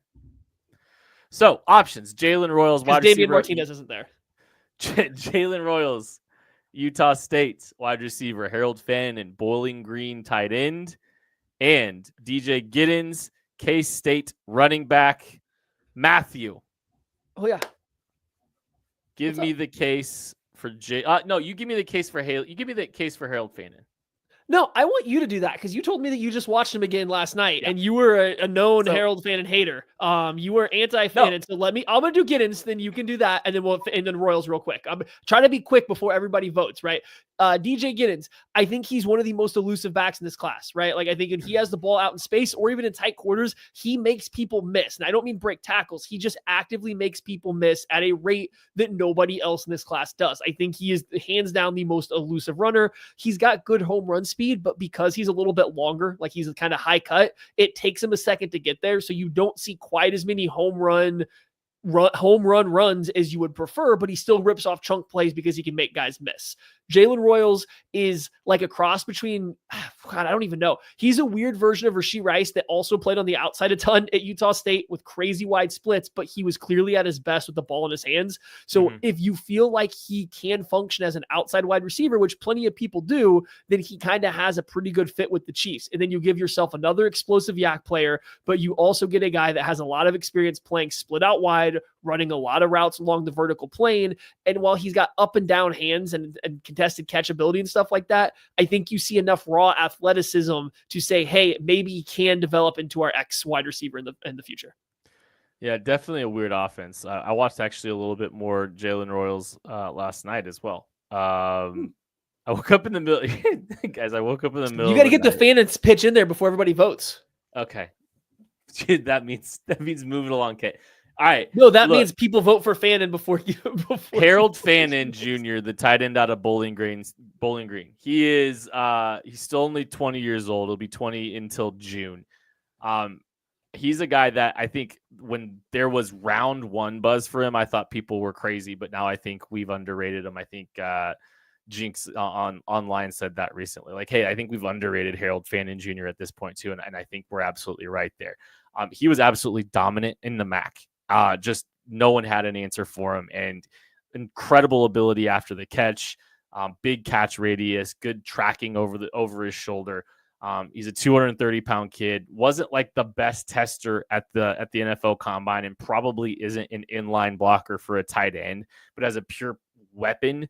So options: Jalen Royals, wide Damian receiver. Martinez isn't there. Jalen Royals, Utah State, wide receiver. Harold Fannin and Bowling Green, tight end. And DJ Giddens, K-State running back. Matthew. Oh, yeah. Give me the case for no, you give me the case for Hale. You give me the case for Harold Fannin. No, I want you to do that because you told me that you just watched him again last night, and you were a known Harold Fannin hater. You were anti-Fannin, so I'm gonna do Giddens, then you can do that, and then Royals real quick. I'm trying to be quick before everybody votes, right? DJ Giddens, I think he's one of the most elusive backs in this class, right? Like I think when he has the ball out in space or even in tight quarters, he makes people miss. And I don't mean break tackles. He just actively makes people miss at a rate that nobody else in this class does. I think he is hands down the most elusive runner. He's got good home run speed, but because he's a little bit longer, like he's kind of high cut, it takes him a second to get there. So you don't see quite as many home run runs as you would prefer, but he still rips off chunk plays because he can make guys miss. Jalen Royals is like a cross between, God, I don't even know. He's a weird version of Rashee Rice that also played on the outside a ton at Utah State with crazy wide splits, but he was clearly at his best with the ball in his hands. So if you feel like he can function as an outside wide receiver, which plenty of people do, then he kind of has a pretty good fit with the Chiefs. And then you give yourself another explosive yak player, but you also get a guy that has a lot of experience playing split out wide, running a lot of routes along the vertical plane. And while he's got up and down hands and contested catchability and stuff like that, I think you see enough raw athleticism to say, hey, maybe he can develop into our X wide receiver in the future. Yeah, definitely a weird offense. I watched actually a little bit more Jalen Royals last night as well. I woke up in the middle. Guys, I woke up in the middle. You got to get the Fannon's pitch in there before everybody votes. Okay. that means moving along, Kate. All right. No, that means people vote for Fannin before you. Harold Fannin Jr., the tight end out of Bowling Green. He is he's still only 20 years old. He'll be 20 until June. He's a guy that I think when there was round one buzz for him, I thought people were crazy, but now I think we've underrated him. I think Jinx online said that recently. Like, hey, I think we've underrated Harold Fannin Jr. at this point too, and I think we're absolutely right there. He was absolutely dominant in the MAC. Just no one had an answer for him, and incredible ability after the catch, big catch radius, good tracking over his shoulder. He's a 230-pound kid. Wasn't like the best tester at the NFL Combine, and probably isn't an inline blocker for a tight end. But as a pure weapon,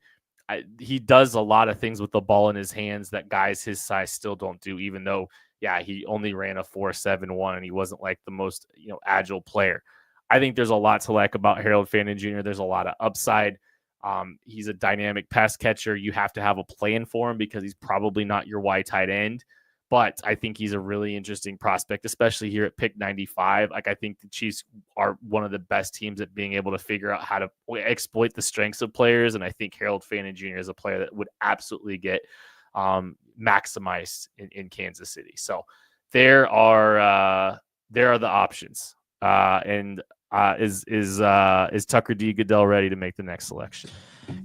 he does a lot of things with the ball in his hands that guys his size still don't do. Even though, he only ran a 4.71 and he wasn't like the most agile player. I think there's a lot to like about Harold Fannin Jr. There's a lot of upside. He's a dynamic pass catcher. You have to have a plan for him because he's probably not your wide tight end. But I think he's a really interesting prospect, especially here at pick 95. Like, I think the Chiefs are one of the best teams at being able to figure out how to exploit the strengths of players. And I think Harold Fannin Jr. is a player that would absolutely get maximized in Kansas City. So there are the options. Is Tucker D. Goodell ready to make the next selection?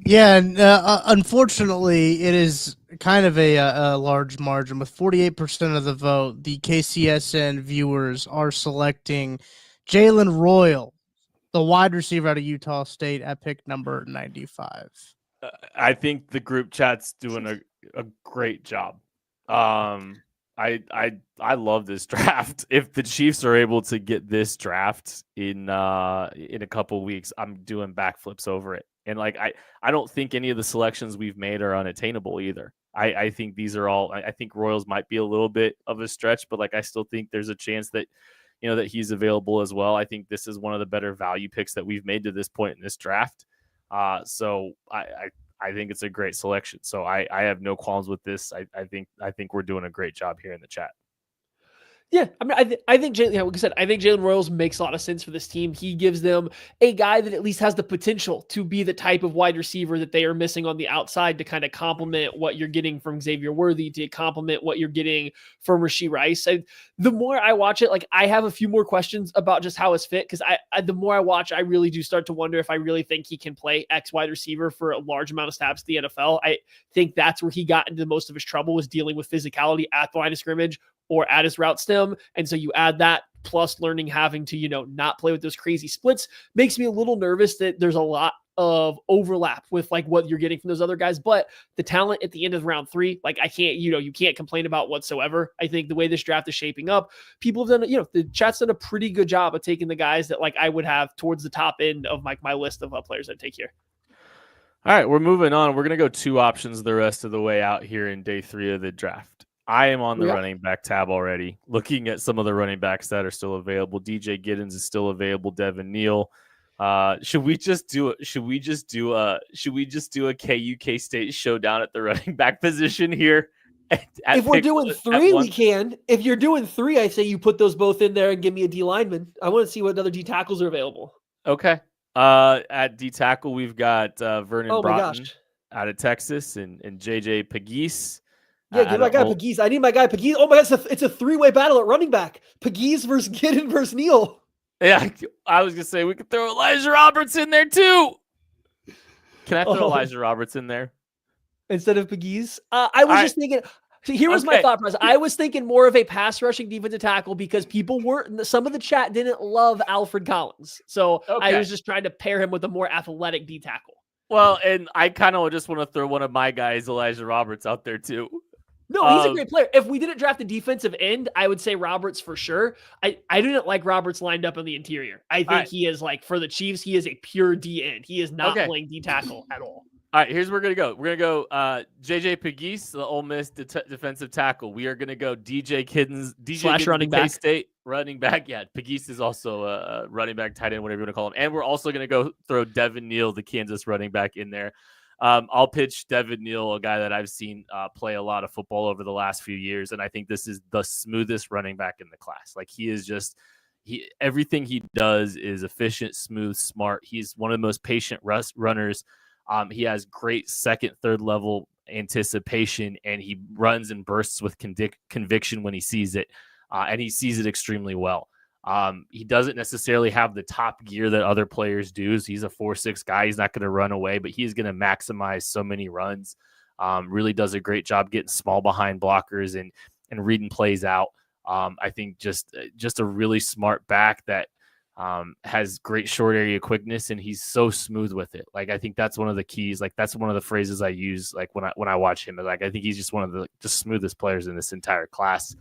Yeah, and unfortunately, it is kind of a large margin. With 48% of the vote, the KCSN viewers are selecting Jalen Royal, the wide receiver out of Utah State, at pick number 95. I think the group chat's doing a great job. I love this draft. If the Chiefs are able to get this draft in a couple weeks, I'm doing backflips over it. And like I don't think any of the selections we've made are unattainable either. I think these are all. I think Royals might be a little bit of a stretch, but like I still think there's a chance that that he's available as well. I think this is one of the better value picks that we've made to this point in this draft. So I think it's a great selection. So I have no qualms with this. I think we're doing a great job here in the chat. Yeah, I mean, I think like I said, I think Jalen Royals makes a lot of sense for this team. He gives them a guy that at least has the potential to be the type of wide receiver that they are missing on the outside to kind of complement what you're getting from Xavier Worthy, to complement what you're getting from Rashee Rice. The more I watch it, like I have a few more questions about just how it's fit, because the more I watch, I really do start to wonder if I really think he can play X wide receiver for a large amount of snaps in the NFL. I think that's where he got into most of his trouble, was dealing with physicality at the line of scrimmage or at his route stem. And so you add that plus learning having to, not play with those crazy splits makes me a little nervous that there's a lot of overlap with like what you're getting from those other guys. But the talent at the end of round 3, like I can't, you can't complain about whatsoever. I think the way this draft is shaping up, people have done, the chat's done a pretty good job of taking the guys that like I would have towards the top end of my list of players I'd take here. All right, we're moving on. We're going to go 2 options the rest of the way out here in day 3 of the draft. I am on the running back tab already, looking at some of the running backs that are still available. DJ Giddens is still available. Devin Neal. Should we just do a KU K-State showdown at the running back position here? If we're doing 3, we can. If you're doing 3, I say you put those both in there and give me a D lineman. I want to see what other D tackles are available. Okay. At D tackle, we've got Vernon Broughton out of Texas and JJ Pegues. Yeah, give my guy Pegues. I need my guy Pegues. Oh my God, it's a 3-way battle at running back. Pegues versus Giddens versus Neal. Yeah, I was going to say we could throw Elijah Roberts in there too. Can I throw Elijah Roberts in there? Instead of Pegues? I was just thinking, here was my thought process. I was thinking more of a pass rushing defensive tackle because some of the chat didn't love Alfred Collins. So I was just trying to pair him with a more athletic D tackle. Well, and I kind of just want to throw one of my guys, Elijah Roberts, out there too. No, he's a great player. If we didn't draft a defensive end, I would say Roberts for sure. I didn't like Roberts lined up in the interior. I think he is like, for the Chiefs, he is a pure D end. He is not playing D tackle at all. All right, here's where we're going to go. We're going to go JJ Pegues, the Ole Miss defensive tackle. We are going to go DJ Giddens running back. K-State running back. Yeah, Pegues is also a running back, tight end, whatever you want to call him. And we're also going to go throw Devin Neal, the Kansas running back, in there. I'll pitch Devin Neal, a guy that I've seen play a lot of football over the last few years, and I think this is the smoothest running back in the class. Like he is just everything he does is efficient, smooth, smart. He's one of the most patient runners. He has great second, third level anticipation, and he runs and bursts with conviction when he sees it, and he sees it extremely well. He doesn't necessarily have the top gear that other players do. So he's a 4.6 guy. He's not going to run away, but he's going to maximize so many runs. Really does a great job getting small behind blockers and reading plays out. I think just a really smart back that has great short area quickness, and he's so smooth with it. Like I think that's one of the keys. Like that's one of the phrases I use. Like when I watch him, like I think he's just one of the smoothest players in this entire class.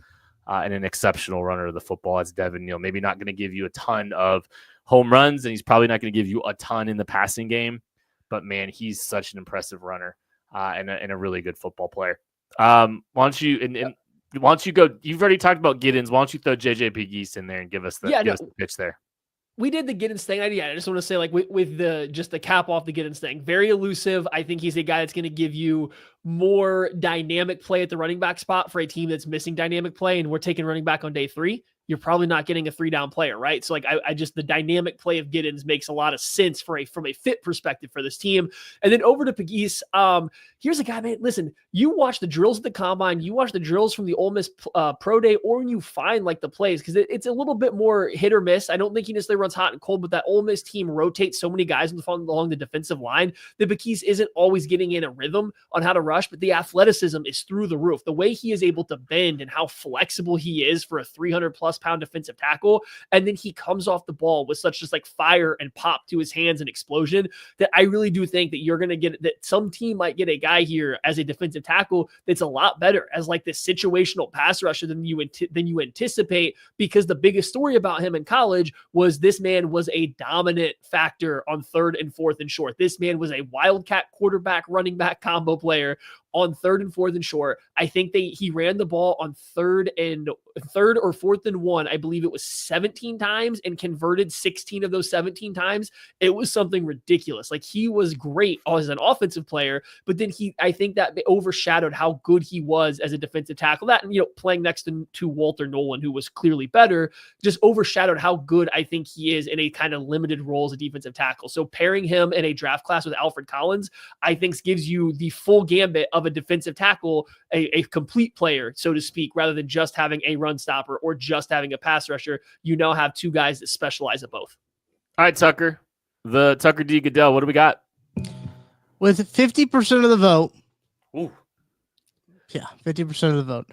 And an exceptional runner of the football. That's Devin Neal. Maybe not going to give you a ton of home runs, and he's probably not going to give you a ton in the passing game. But man, he's such an impressive runner and a really good football player. Why don't you go? You've already talked about Giddens. Why don't you throw JJ Pegues in there and give us the pitch there? We did the Giddens thing. I just want to say, like, with the cap off the Giddens thing, very elusive. I think he's a guy that's going to give you more dynamic play at the running back spot for a team that's missing dynamic play. And we're taking running back on day 3. You're probably not getting a 3-down player, right? So like, I just, the dynamic play of Giddens makes a lot of sense from a fit perspective for this team. And then over to Pegues. Here's a guy, man, listen, you watch the drills at the combine, you watch the drills from the Ole Miss pro day, or you find like the plays, because it's a little bit more hit or miss. I don't think he necessarily runs hot and cold, but that Ole Miss team rotates so many guys along the defensive line that Pegues isn't always getting in a rhythm on how to rush, but the athleticism is through the roof. The way he is able to bend and how flexible he is for a 300+ pound defensive tackle, and then he comes off the ball with such just like fire and pop to his hands and explosion, that I really do think that you're going to get that some team might get a guy here as a defensive tackle that's a lot better as like this situational pass rusher than you anticipate, because the biggest story about him in college was this man was a dominant factor on 3rd and 4th and short. This man was a wildcat quarterback running back combo player on 3rd and 4th and short. I think he ran the ball on 3rd or 4th and 1. I believe it was 17 times and converted 16 of those 17 times. It was something ridiculous. Like he was great as an offensive player, but then I think that overshadowed how good he was as a defensive tackle. That, and, playing next to Walter Nolan, who was clearly better, just overshadowed how good I think he is in a kind of limited role as a defensive tackle. So pairing him in a draft class with Alfred Collins, I think gives you the full gambit of a defensive tackle, a complete player, so to speak, rather than just having a run stopper or just having a pass rusher. You now have 2 guys that specialize at both. All right, Tucker. The Tucker D. Goodell, what do we got? With 50% of the vote. Ooh. Yeah, 50% of the vote.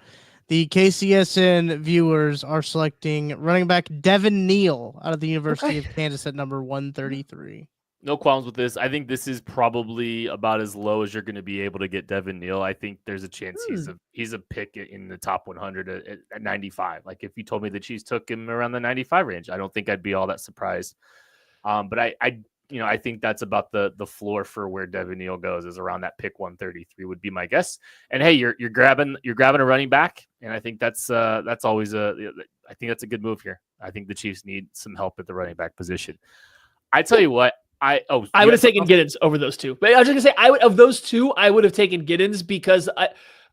The KCSN viewers are selecting running back Devin Neal out of the University of Kansas at number 133. No qualms with this. I think this is probably about as low as you're going to be able to get Devin Neal. I think there's a chance he's a pick in the top 100 at 95. Like if you told me the Chiefs took him around the 95 range, I don't think I'd be all that surprised. But I think that's about the floor for where Devin Neal goes is around that pick 133 would be my guess. And hey, you're grabbing a running back, and I think that's always I think that's a good move here. I think the Chiefs need some help at the running back position. I tell you what. I would have taken Giddens over those two. But I was just gonna say, of those two, I would have taken Giddens because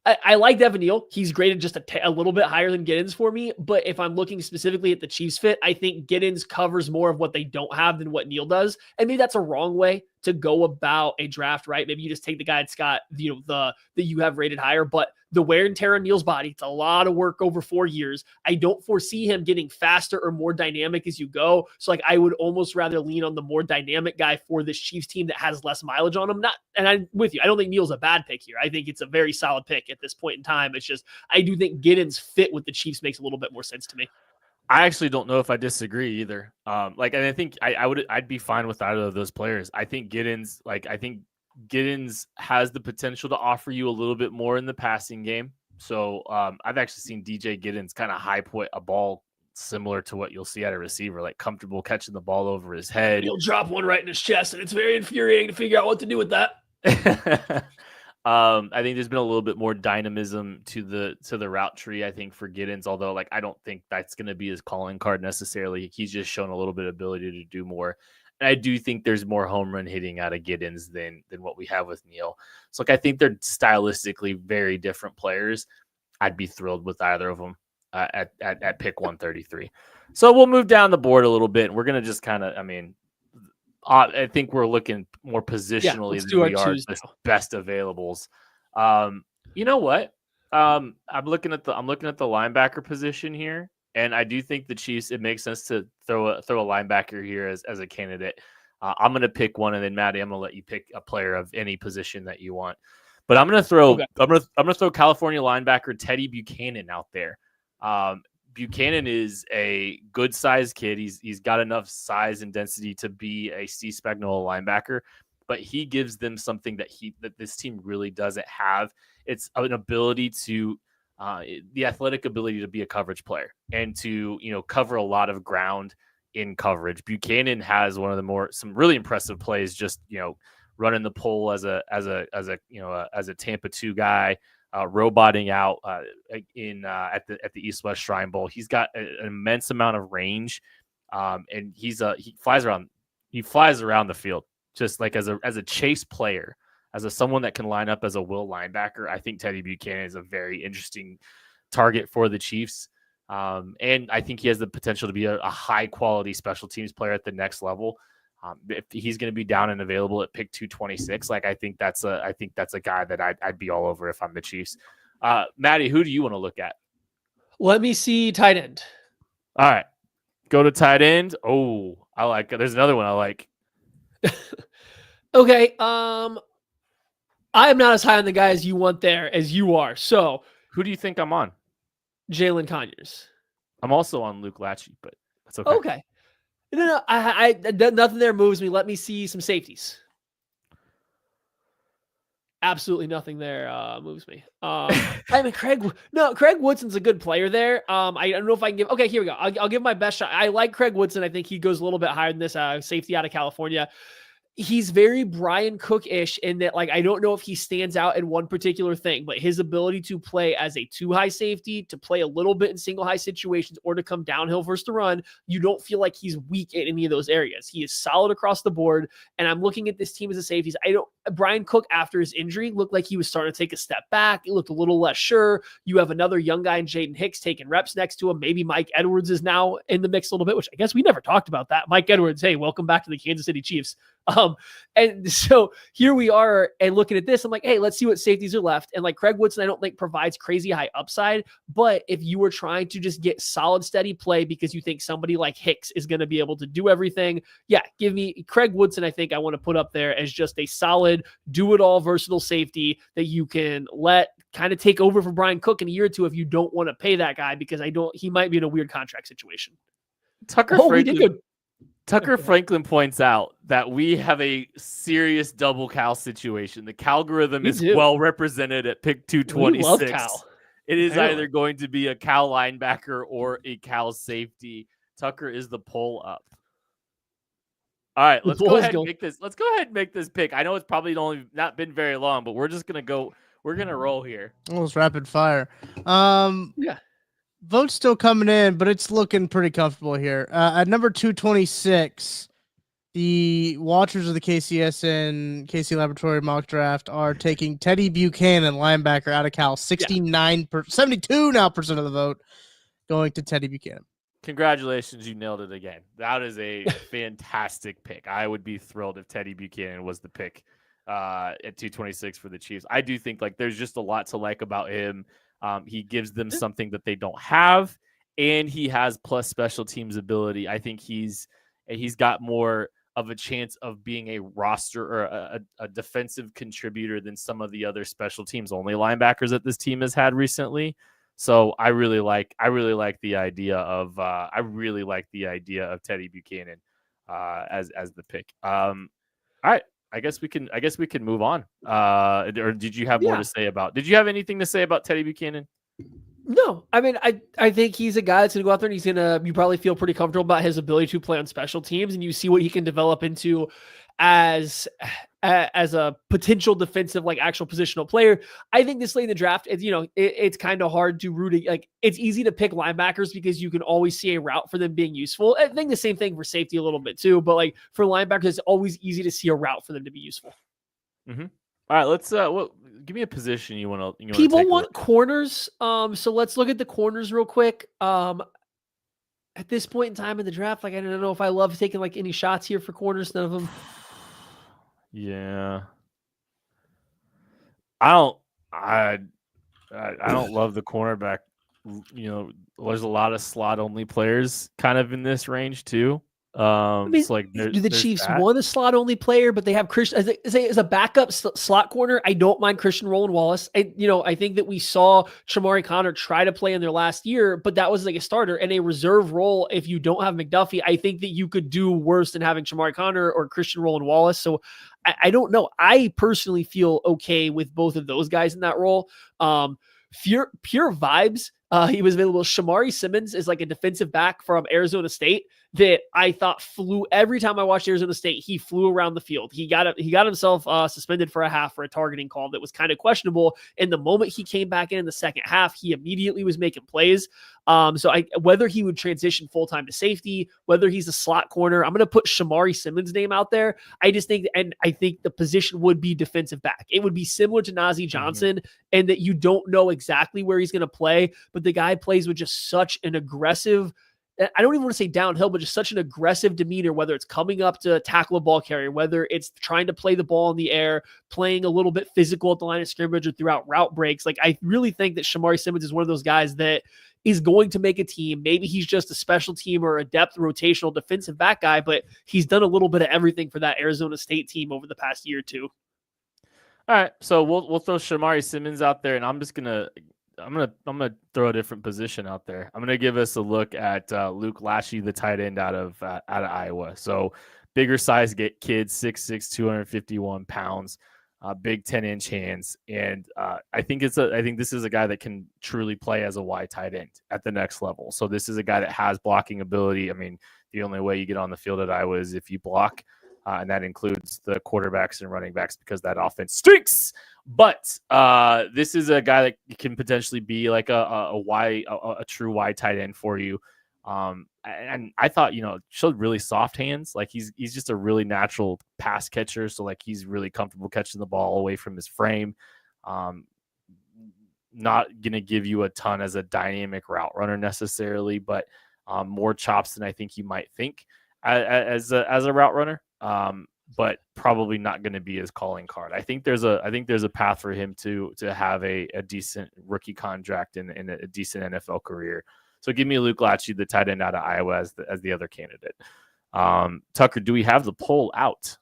I like Devin Neal. He's graded just a little bit higher than Giddens for me. But if I'm looking specifically at the Chiefs fit, I think Giddens covers more of what they don't have than what Neal does. And maybe that's a wrong way to go about a draft, right? Maybe you just take the guy that's got that you have rated higher, but the wear and tear on Neal's body, it's a lot of work over 4 years. I don't foresee him getting faster or more dynamic as you go. So I would almost rather lean on the more dynamic guy for this Chiefs team that has less mileage on him. And I'm with you. I don't think Neal's a bad pick here. I think it's a very solid pick at this point in time. It's just, I do think Giddens fit with the Chiefs makes a little bit more sense to me. I actually don't know if I disagree either. And I think I'd be fine with either of those players. I think Giddens has the potential to offer you a little bit more in the passing game. So I've actually seen DJ Giddens kind of high point a ball similar to what you'll see at a receiver, like comfortable catching the ball over his head. He'll drop one right in his chest, and it's very infuriating to figure out what to do with that. I think there's been a little bit more dynamism to the route tree, I think, for Giddens, although I don't think that's going to be his calling card necessarily. He's just shown a little bit of ability to do more. And I do think there's more home run hitting out of Giddens than what we have with Neal. So I think they're stylistically very different players. I'd be thrilled with either of them at pick 133. So we'll move down the board a little bit, and we're going to just kind of, I think we're looking more positionally than we are the best availables. You know what? I'm looking at the linebacker position here, and I do think the Chiefs, it makes sense to throw a linebacker here as a candidate. I'm going to pick one, and then Maddie, I'm going to let you pick a player of any position that you want. But I'm going to throw I'm going to throw California linebacker Teddy Buchanan out there. Buchanan is a good sized kid. He's got enough size and density to be a C-spec linebacker, but he gives them something that this team really doesn't have. It's an ability to the athletic ability to be a coverage player and to cover a lot of ground in coverage. Buchanan has one of some really impressive plays, just running the pole as a Tampa 2 guy. Roboting out at the East-West Shrine Bowl. He's got an immense amount of range, and he flies around the field just like as a chase player, as someone that can line up as a will linebacker. I think Teddy Buchanan is a very interesting target for the Chiefs, and I think he has the potential to be a high quality special teams player at the next level. If he's going to be down and available at pick 226, I think that's a guy that I'd be all over if I'm the Chiefs. Maddie, who do you want to look at? Let me see tight end. All right, go to tight end. Oh, I like. There's another one I like. Okay. I am not as high on the guy as you want there as you are. So who do you think I'm on? Jalen Conyers. I'm also on Luke Lachey, but that's okay. Okay. No, I nothing there moves me. Let me see some safeties. Absolutely nothing there moves me. Craig Woodson's a good player there. I don't know if I can give. Okay, here we go. I'll give my best shot. I like Craig Woodson. I think he goes a little bit higher than this safety out of California. He's very Brian Cook-ish in that, I don't know if he stands out in one particular thing, but his ability to play as a 2-high safety, to play a little bit in single high situations, or to come downhill versus the run, you don't feel like he's weak in any of those areas. He is solid across the board. And I'm looking at this team as a safeties. Brian Cook, after his injury, looked like he was starting to take a step back. He looked a little less sure. You have another young guy in Jaden Hicks taking reps next to him. Maybe Mike Edwards is now in the mix a little bit, which I guess we never talked about that. Mike Edwards, hey, welcome back to the Kansas City Chiefs. And so here we are, and looking at this, I'm like, hey, let's see what safeties are left. And Craig Woodson, I don't think provides crazy high upside, but if you were trying to just get solid, steady play because you think somebody like Hicks is going to be able to do everything, yeah, give me Craig Woodson. I think I want to put up there as just a solid, do-it-all versatile safety that you can let kind of take over for Brian Cook in a year or two if you don't want to pay that guy, because he might be in a weird contract situation. Tucker Franklin points out that we have a serious double Cal situation. The Calgorithm is well represented at pick 226. It is either going to be a Cal linebacker or a Cal safety. Tucker is the pull up. All right, let's go ahead and make this. Let's go ahead and make this pick. I know it's probably only not been very long, but we're just gonna go. We're gonna roll here. Almost rapid fire. Votes still coming in, but it's looking pretty comfortable here. At number 226, the watchers of the KC Laboratory mock draft are taking Teddy Buchanan, linebacker out of Cal. 72% now of the vote going to Teddy Buchanan. Congratulations, you nailed it again. That is a fantastic pick. I would be thrilled if Teddy Buchanan was the pick at 226 for the Chiefs. I do think there's just a lot to like about him. He gives them something that they don't have, and he has plus special teams ability. I think he's got more of a chance of being a roster or a defensive contributor than some of the other special teams only linebackers that this team has had recently. So I really like the idea of Teddy Buchanan as the pick. All right. I guess we can move on. Or did you have more to say about? Did you have anything to say about Teddy Buchanan? No, I mean, I think he's a guy that's going to go out there and you probably feel pretty comfortable about his ability to play on special teams, and you see what he can develop into as a potential defensive, actual positional player. I think this late in the draft, it's kind of hard to root. It's easy to pick linebackers because you can always see a route for them being useful. I think the same thing for safety a little bit too, but for linebackers, it's always easy to see a route for them to be useful. Mm-hmm. All right, let's give me a position you want to. People want corners, so let's look at the corners real quick. At this point in time in the draft, I don't know if I love taking any shots here for corners. None of them. Yeah, I don't love the cornerback. There's a lot of slot only players kind of in this range too. Do the Chiefs want a slot only player, but they have Christian as a backup slot corner? I don't mind Christian Roland Wallace. I think that we saw Shamari Connor try to play in their last year, but that was a starter and a reserve role. If you don't have McDuffie, I think that you could do worse than having Shamari Connor or Christian Roland Wallace. So I don't know. I personally feel okay with both of those guys in that role. Pure vibes. He was available. Shamari Simmons is a defensive back from Arizona State that I thought flew every time I watched Arizona State. He flew around the field. He got himself suspended for a half for a targeting call that was kind of questionable. And the moment he came back in the second half, he immediately was making plays. Whether he would transition full-time to safety, whether he's a slot corner, I'm going to put Shamari Simmons' name out there. I think the position would be defensive back. It would be similar to Najee Johnson, and that you don't know exactly where he's going to play, but the guy plays with just such an aggressive, I don't even want to say downhill, but just such an aggressive demeanor, whether it's coming up to tackle a ball carrier, whether it's trying to play the ball in the air, playing a little bit physical at the line of scrimmage or throughout route breaks. I really think that Shamari Simmons is one of those guys that is going to make a team. Maybe he's just a special team or a depth rotational defensive back guy, but he's done a little bit of everything for that Arizona State team over the past year or two. All right, so we'll throw Shamari Simmons out there, and I'm gonna throw a different position out there. I'm gonna give us a look at Luke Lachey, the tight end out of Iowa. So bigger size kid, 6'6", 251 pounds, big 10-inch hands, and I think this is a guy that can truly play as a wide tight end at the next level. So this is a guy that has blocking ability. I mean, the only way you get on the field at Iowa is if you block. And that includes the quarterbacks and running backs because that offense stinks. But this is a guy that can potentially be a true wide tight end for you. And I thought, showed really soft hands. He's just a really natural pass catcher. So he's really comfortable catching the ball away from his frame. Not going to give you a ton as a dynamic route runner necessarily, but more chops than I think you might think as a route runner. But probably not going to be his calling card. I think there's a path for him to have a decent rookie contract and a decent NFL career. So give me Luke Lachey, the tight end out of Iowa, as the other candidate. Tucker, do we have the poll out?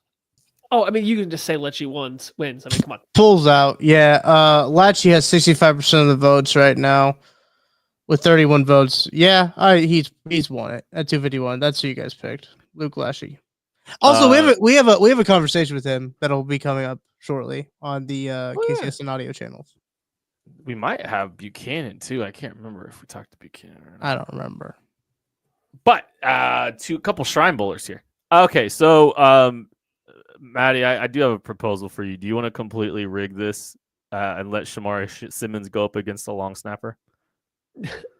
Oh, I mean, you can just say Lecce wins. I mean, come on. Pulls out. Yeah. Latchy has 65% of the votes right now with 31 votes. Yeah, he's won it at 251. That's who you guys picked. Luke Latchy. Also, we have a conversation with him that'll be coming up shortly on the KCSN audio channels. We might have Buchanan too. I can't remember if we talked to Buchanan or not. I don't remember. But a couple Shrine Bowlers here. Okay, so Maddie, I do have a proposal for you. Do you want to completely rig this and let Shamari Simmons go up against a long snapper?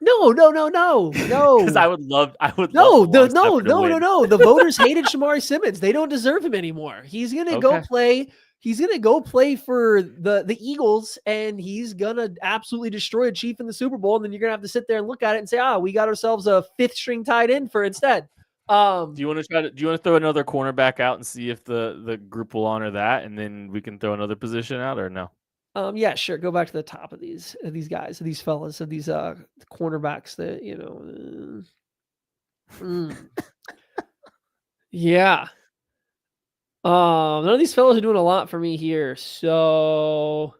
No. Because I would love. No. The voters hated Shamari Simmons. They don't deserve him anymore. He's gonna go play. He's gonna go play for the Eagles, and he's gonna absolutely destroy a Chief in the Super Bowl. And then you're gonna have to sit there and look at it and say, we got ourselves a 5th string tight end for instead. Do you want to throw another cornerback out and see if the group will honor that, and then we can throw another position out, or no? Yeah, sure. Go back to the top of these guys, of these fellas, of these cornerbacks that yeah. None of these fellas are doing a lot for me here. So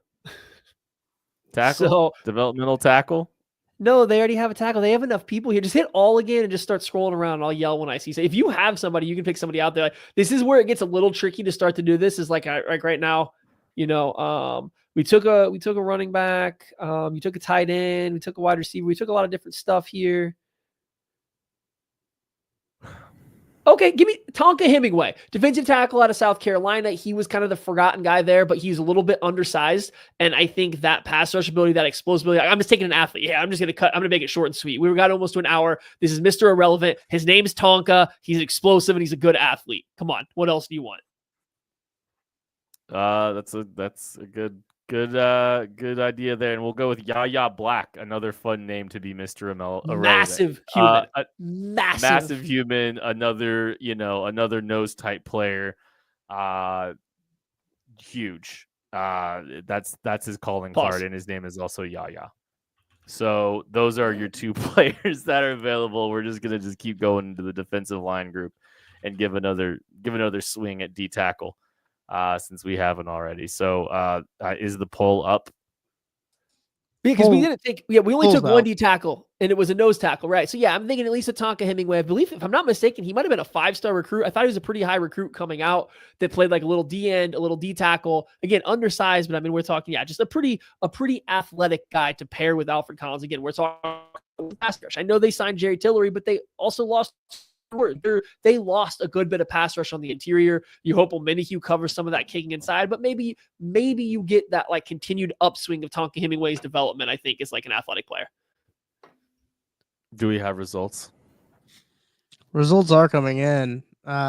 developmental tackle. No, they already have a tackle. They have enough people here. Just hit all again and just start scrolling around. And I'll yell when I see. So if you have somebody, you can pick somebody out there. Like, this is where it gets a little tricky to start to do this. Is like right now, we took a running back. You took a tight end. We took a wide receiver. We took a lot of different stuff here. Okay, give me Tonka Hemingway, defensive tackle out of South Carolina. He was kind of the forgotten guy there, but he's a little bit undersized. And I think that pass rush ability, that explosibility, I'm just taking an athlete. Yeah, I'm going to make it short and sweet. We got almost to an hour. This is Mr. Irrelevant. His name's Tonka. He's explosive and he's a good athlete. Come on. What else do you want? That's a good idea there. And we'll go with Yaya Black, another fun name to be Mr. Irrelevant. Massive human. Massive human, another nose type player. Huge. That's his calling card, and his name is also Yaya. So those are your 2 players that are available. We're just gonna keep going into the defensive line group and give another swing at D tackle. Since we haven't already. So is the poll up? Because we didn't take, we only took one D tackle, and it was a nose tackle, right? So yeah, I'm thinking at least a Tonka Hemingway. I believe, if I'm not mistaken, he might have been a 5-star recruit. I thought he was a pretty high recruit coming out that played like a little D end, a little D tackle. Again, undersized, but I mean, we're talking, just a pretty athletic guy to pair with Alfred Collins. Again, we're talking pass rush. I know they signed Jerry Tillery, but they also lost. They lost a good bit of pass rush on the interior. You hope Omenihu covers some of that kicking inside, but maybe you get that like continued upswing of Tonka Hemingway's development. I think is like an athletic player. Do we have results? Results are coming in.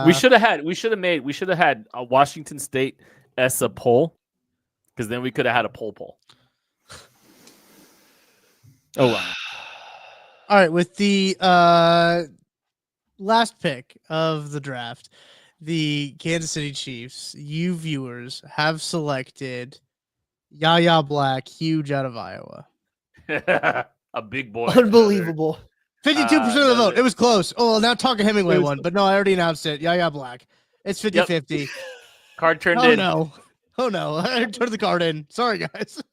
We should have had a Washington State as a poll, because then we could have had a poll. Oh wow. All right, with the last pick of the draft, the Kansas City Chiefs, you viewers have selected Yaya Black, huge out of Iowa. A big boy. Unbelievable. 52% of the vote. It was close. Oh, now Tonka Hemingway won, but no, I already announced it. Yaya Black. It's 50-50. Yep. Card turned in. Oh no. I turned the card in. Sorry, guys.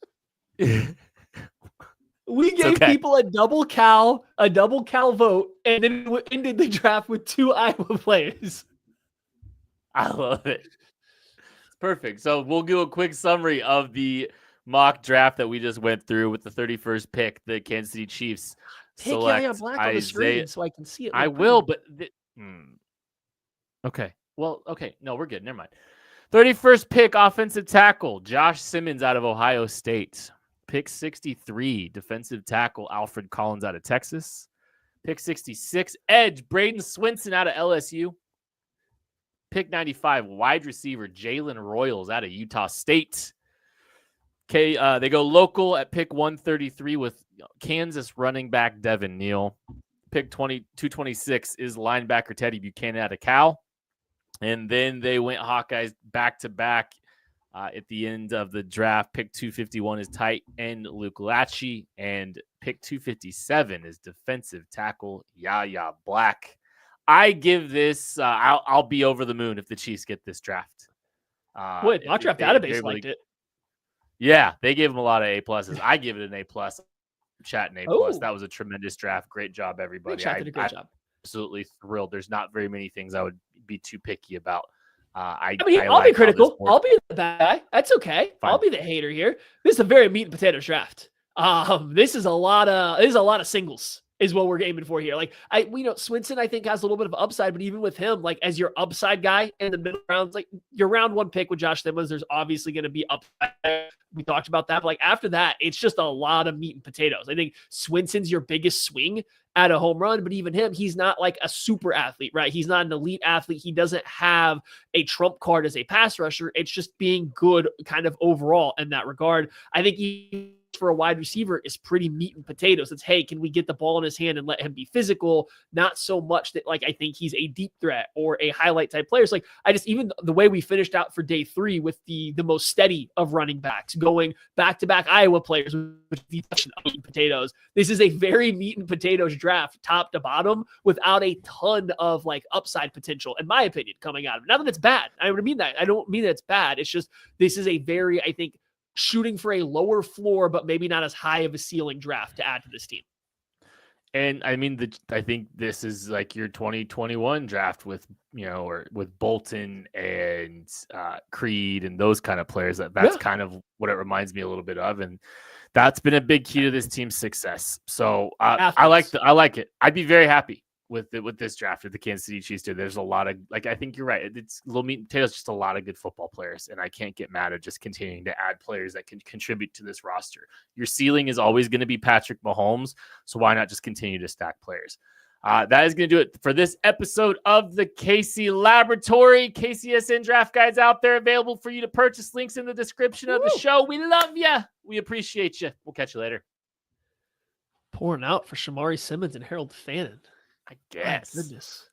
We gave people a double Cal vote, and then we ended the draft with 2 Iowa players. I love it. It's perfect. So we'll do a quick summary of the mock draft that we just went through with the 31st pick. The Kansas City Chiefs select Yaya Black on the screen so I can see it. I will, but okay. Well, okay. No, we're good. Never mind. 31st pick, offensive tackle, Josh Simmons out of Ohio State. Pick 63, defensive tackle, Alfred Collins out of Texas. Pick 66, edge, Braden Swanson out of LSU. Pick 95, wide receiver, Jalen Royals out of Utah State. Okay, they go local at pick 133 with Kansas running back Devin Neal. Pick 226 is linebacker Teddy Buchanan out of Cal. And then they went Hawkeyes back-to-back. At the end of the draft, pick 251 is tight end Luke Latchy, and pick 257 is defensive tackle Yaya Black. I give this. I'll be over the moon if the Chiefs get this draft. Wait, Mock Draft Database liked it. Yeah, they gave him a lot of A+. I give it an A+. Chat an A+. Oh. That was a tremendous draft. Great job, everybody. Chat did a great job. Absolutely thrilled. There's not very many things I would be too picky about. I mean, I'll be critical. I'll be the bad guy. That's okay. Fine. I'll be the hater here. This is a very meat and potatoes draft. This is a lot of singles is what we're aiming for here. Like Swanson, I think, has a little bit of upside, but even with him, like as your upside guy in the middle rounds, like your round 1 pick with Josh Simmons, there's obviously going to be upside. We talked about that, but like after that, it's just a lot of meat and potatoes. I think Swanson's your biggest swing at a home run, but even him, he's not like a super athlete, right? He's not an elite athlete. He doesn't have a trump card as a pass rusher. It's just being good kind of overall in that regard. I think for a wide receiver is pretty meat and potatoes. It's, hey, can we get the ball in his hand and let him be physical? Not so much that like I think he's a deep threat or a highlight type player. So like even the way we finished out for day 3 with the most steady of running backs going back-to-back Iowa players with the meat and potatoes. This is a very meat and potatoes draft top to bottom without a ton of like upside potential, in my opinion, coming out of it. Not that it's bad. I don't mean that it's bad. It's just, this is a very, I think, shooting for a lower floor, but maybe not as high of a ceiling draft to add to this team. And I mean, I think this is like your 2021 draft with, or with Bolton and Creed and those kind of players. That's kind of what it reminds me a little bit of. And that's been a big key to this team's success. So I like it. I'd be very happy with this draft that the Kansas City Chiefs did. There's a lot of, like, I think you're right. It's little meat and potatoes, just a lot of good football players. And I can't get mad at just continuing to add players that can contribute to this roster. Your ceiling is always going to be Patrick Mahomes. So why not just continue to stack players? That is going to do it for this episode of the KC Laboratory. KCSN Draft Guides out there available for you to purchase. Links in the description of the show. We love you. We appreciate you. We'll catch you later. Pouring out for Shamari Simmons and Harold Fannin. I guess. My goodness.